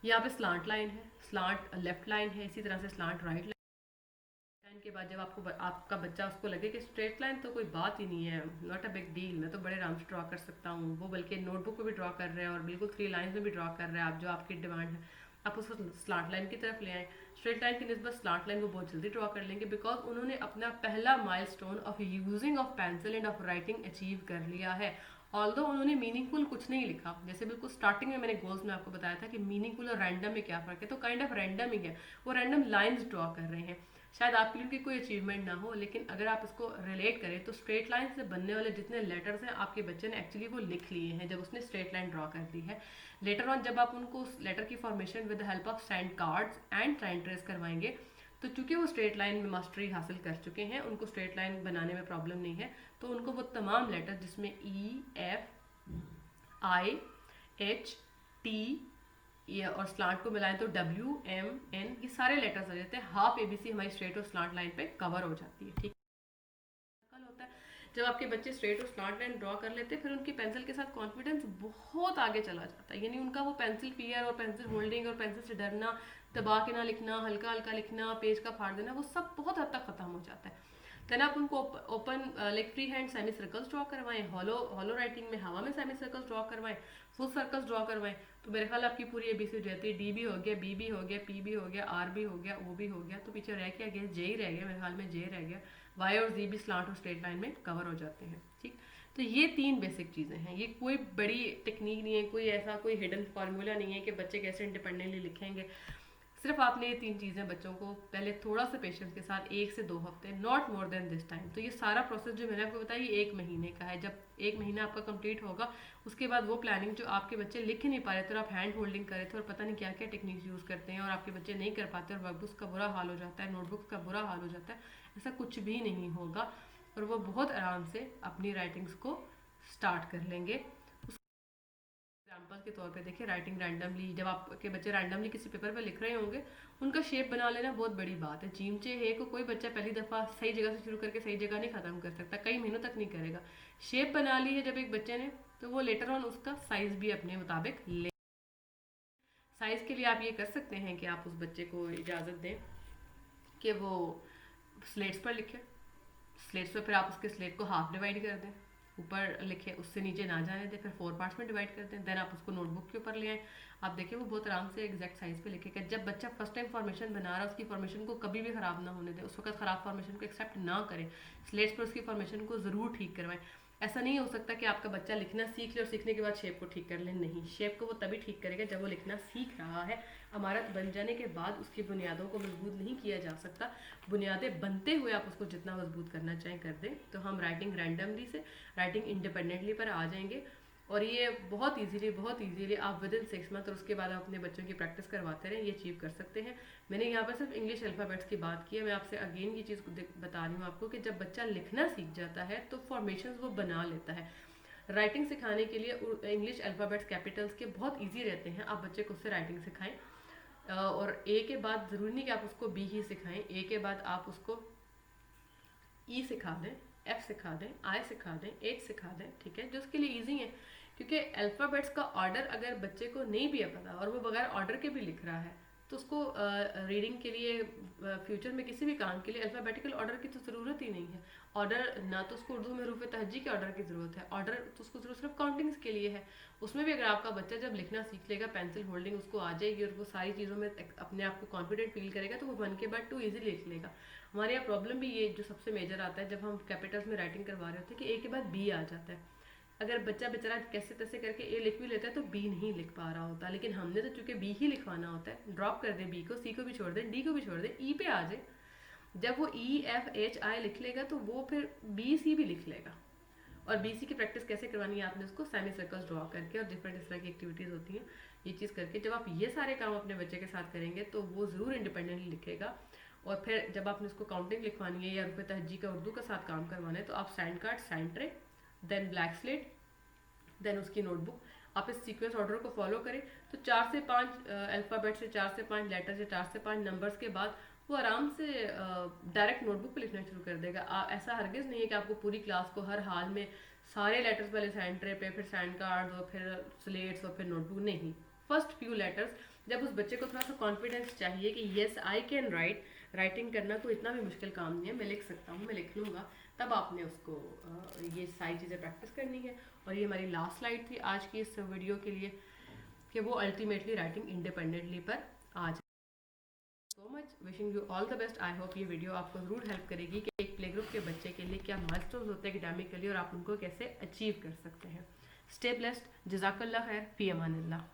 Speaker 1: यहाँ पे स्लांट लाइन है, स्लांट लेफ्ट लाइन है, इसी तरह से स्लांट राइट लाइन के बाद जब आपका बच्चा उसको लगे कि स्ट्रेट लाइन तो कोई बात ही नहीं है, नॉट अ बिग डील, मैं तो बड़े आराम से ड्रॉ कर सकता हूँ, वो बल्कि नोटबुक पे भी ड्रॉ कर रहे हैं और बिल्कुल 3 लाइन में भी ड्रॉ कर रहे हैं, आप जो आपकी डिमांड है, आप उसको स्लांट लाइन की तरफ ले आए। स्ट्रेट लाइन की निस्बत स्लांट लाइन वो बहुत जल्दी ड्रॉ कर लेंगे, बिकॉज उन्होंने अपना पहला milestone of using of pencil end of writing achieve कर लिया है। ऑल्दो उन्होंने मीनिंगफुल कुछ नहीं लिखा, जैसे बिल्कुल स्टार्टिंग में मैंने गोल्स में आपको बताया था कि मीनिंगफुल और रैंडम में क्या फ़र्क है, तो काइंड ऑफ रैंडम ही है, वो रैंडम लाइन्स ड्रॉ कर रहे हैं। शायद आपके लिए उनकी कोई अचीवमेंट ना हो, लेकिन अगर आप इसको रिलेट करें तो स्ट्रेट लाइन से बनने वाले जितने लेटर्स हैं आपके बच्चे ने एक्चुअली वो लिख लिए हैं जब उसने स्ट्रेट लाइन ड्रॉ कर दी है। लेटर ऑन जब आप उनको उस लेटर की formation with the help of sand cards and trying trace करवाएंगे, तो चूंकि वो स्ट्रेट लाइन में मास्टरी हासिल कर चुके हैं, उनको स्ट्रेट लाइन बनाने में प्रॉब्लम नहीं है, तो उनको वो तमाम लेटर जिसमें EFIH T ये और स्लांट को मिलाएं तो WMN, ये सारे लेटर्स आ जाते हैं। हाफ ABC हमारी स्ट्रेट और स्लांट लाइन पे कवर हो जाती है, ठीक होता है। जब आपके बच्चे स्ट्रेट और स्लांट लाइन ड्रॉ कर लेते हैं, फिर उनकी पेंसिल के साथ कॉन्फिडेंस बहुत आगे चला जाता है, यानी उनका वो पेंसिल फियर और पेंसिल होल्डिंग और पेंसिल से डरना, दबा के ना लिखना, हल्का हल्का लिखना, पेज का फाड़ देना, वो सब बहुत हद तक खत्म हो जाता है। देन आप उनको open like free hand semi circles draw करवाएं, हॉलो राइटिंग में हवा में सेमी सर्कल्स ड्रॉ करवाएं, फुल सर्कल्स ड्रॉ करवाएं, तो मेरे ख्याल आपकी पूरी ABC हो जाती है। D भी हो गया, B भी हो गया, P भी हो गया, R भी हो गया, O भी हो गया, तो पीछे रह क्या गया, J ही रह गया, मेरे ख्याल में J रह गया। Y और Z भी स्लांट और स्ट्रेट लाइन में कवर हो जाते हैं, ठीक। तो ये 3 बेसिक चीज़ें हैं, ये कोई बड़ी टेक्निक नहीं है, कोई ऐसा कोई हिडन फार्मूला नहीं है कि बच्चे कैसे इंडिपेंडेंटली लिखेंगे। सिर्फ आपने ये 3 चीज़ें बच्चों को पहले थोड़ा सा पेशेंस के साथ 1 से 2 हफ्ते, not more than this time. तो ये सारा प्रोसेस जो मैंने आपको बताया ये 1 महीने का है। जब 1 महीना आपका कंप्लीट होगा, उसके बाद वो प्लानिंग जो आपके बच्चे लिख ही नहीं पा रहे थे और आप हैंड होल्डिंग कर रहे थे और पता नहीं क्या क्या टेक्निक्स यूज़ करते हैं और आपके बच्चे नहीं कर पाते और वर्कबुक्स का बुरा हाल हो जाता है, नोटबुक्स का बुरा हाल हो जाता है, ऐसा कुछ भी नहीं होगा और वो बहुत आराम से अपनी राइटिंग्स को स्टार्ट कर लेंगे। एग्जाम्पल के तौर पे देखिए, राइटिंग रैंडमली, जब आपके बच्चे रैंडमली किसी पेपर पे लिख रहे होंगे, उनका शेप बना लेना बहुत बड़ी बात है। चीमचे है को कोई बच्चा पहली दफ़ा सही जगह से शुरू करके सही जगह नहीं ख़त्म कर सकता, कई महीनों तक नहीं करेगा। शेप बना ली है जब एक बच्चे ने, तो वो लेटर ऑन उसका साइज़ भी अपने मुताबिक ले। साइज़ के लिए आप ये कर सकते हैं कि आप उस बच्चे को इजाज़त दें कि वो स्लेट्स पर लिखे, स्लेट्स पे फिर आप उसके स्लेट को हाफ डिवाइड कर दें, ऊपर लिखे उससे नीचे ना जाने दें, फिर 4 पार्ट्स में डिवाइड कर दें। देन आप उसको नोटबुक के ऊपर ले आएँ, आप देखिए वो बहुत आराम से एग्जैक्ट साइज पे लिखेगा। जब बच्चा फर्स्ट टाइम फॉर्मेशन बना रहा है, उसकी फॉर्मेशन को कभी भी ख़राब ना होने दें, उस वक्त ख़राब फॉर्मेशन को एक्सेप्ट ना करें, स्लेट्स पर उसकी फॉर्मेशन को ज़रूर ठीक करवाएं। ऐसा नहीं हो सकता कि आपका बच्चा लिखना सीख ले और सीखने के बाद शेप को ठीक कर ले, नहीं, शेप को वो तभी ठीक करेगा जब वो लिखना सीख रहा है। इमारत बन जाने के बाद उसकी बुनियादों को मजबूत नहीं किया जा सकता, बुनियादें बनते हुए आप उसको जितना मजबूत करना चाहें कर दें। तो हम राइटिंग रैंडमली से राइटिंग इंडिपेंडेंटली पर आ जाएंगे, और ये बहुत इजीली आप विद इन 6 मंथ और उसके बाद आप अपने बच्चों की प्रैक्टिस करवाते रहें, ये अचीव कर सकते हैं। मैंने यहाँ पर सिर्फ इंग्लिश अल्फ़ाबेट्स की बात की है, मैं आपसे अगेन ये चीज़ बता रही हूँ आपको कि जब बच्चा लिखना सीख जाता है तो फॉर्मेशंस वो बना लेता है। राइटिंग सिखाने के लिए इंग्लिश अल्फ़ाबेट्स कैपिटल्स के बहुत ईजी रहते हैं, आप बच्चे को उससे राइटिंग सिखाएं। और ए के बाद ज़रूरी नहीं कि आप उसको बी ही सिखाएं, ए के बाद आप उसको ई सिखा दें, एफ सिखा दें, आई सिखा दें, एच सिखा दें, ठीक है, जो उसके लिए ईजी है। क्योंकि अल्फ़ाबेट्स का ऑर्डर अगर बच्चे को नहीं भी पता और वो बगैर ऑर्डर के भी लिख रहा है तो उसको रीडिंग के लिए फ्यूचर में किसी भी काम के लिए अल्फ़ाबेटिकल ऑर्डर की तो ज़रूरत ही नहीं है। ऑर्डर ना तो उसको उर्दू में हरूफ तहज्जी के ऑर्डर की ज़रूरत है, ऑर्डर तो उसको ज़रूरत सिर्फ काउंटिंग्स के लिए है। उसमें भी अगर आपका बच्चा जब लिखना सीख लेगा, पेंसिल होल्डिंग उसको आ जाएगी और वो सारी चीज़ों में अपने आप को कॉन्फिडेंट फील करेगा, तो वो 1 के बाद 2 ईजिली लिख लेगा। हमारे यहाँ प्रॉब्लम भी ये जो सबसे मेजर आता है, जब हम कैपिटल्स में राइटिंग करवा रहे होते हैं कि ए के बाद बी आ जाता है। अगर बच्चा बेचारा कैसे तैसे करके ए लिख भी लेता है तो बी नहीं लिख पा रहा होता, लेकिन हमने तो चूंकि बी ही लिखवाना होता है, ड्रॉप कर दें बी को, सी को भी छोड़ दें, डी को भी छोड़ दें, ई पे आ जाए। जब वो ई एफ एच आई लिख लेगा तो वो फिर बी सी भी लिख लेगा। और बी सी की प्रैक्टिस कैसे करवानी है आपने उसको सेमी सर्कल्स ड्रॉ करके और डिफरेंट इस तरह की एक्टिविटीज़ होती हैं, ये चीज़ करके जब आप ये सारे काम अपने बच्चे के साथ करेंगे तो वो ज़रूर इंडिपेंडेंटली लिखेगा। और फिर जब आपने उसको काउंटिंग लिखवानी है या रुपये तहज्जी का उर्दू का साथ काम करवाना है तो आप sand card, sand tray, then black slate, then उसकी नोटबुक, आप इस सीक्वेंस ऑर्डर को फॉलो करें तो 4 से 5 अल्फ़ाबेट से 4 से 5 लेटर्स या 4 से 5 नंबर्स के बाद वो आराम से डायरेक्ट नोटबुक पे लिखना शुरू कर देगा। ऐसा हरगिज़ नहीं है कि आपको पूरी क्लास को हर हाल में सारे लेटर्स पहले सैंड ट्रे पे, फिर सैंड कार्ड और फिर स्लेट्स और फिर नोटबुक, नहीं। फर्स्ट फ्यू लेटर्स जब उस बच्चे को थोड़ा सा कॉन्फिडेंस चाहिए कि yes I can write, writing करना कोई इतना भी मुश्किल काम नहीं है, मैं लिख सकता हूँ, मैं लिख लूँगा, तब आपने उसको ये सारी चीज़ें प्रैक्टिस करनी है। और ये हमारी लास्ट स्लाइड थी आज की इस वीडियो के लिए कि वो अल्टीमेटली राइटिंग इंडिपेंडेंटली पर आ जाए। So much, wishing you all the best. I hope ये वीडियो आपको ज़रूर हेल्प करेगी कि एक प्ले ग्रुप के बच्चे के लिए क्या माइलस्टोन्स होते हैं एकेडमिकली और आप उनको कैसे अचीव कर सकते हैं। स्टे ब्लेस्ड, जज़ाकल्लाह खैर, फी अमानिल्लाह।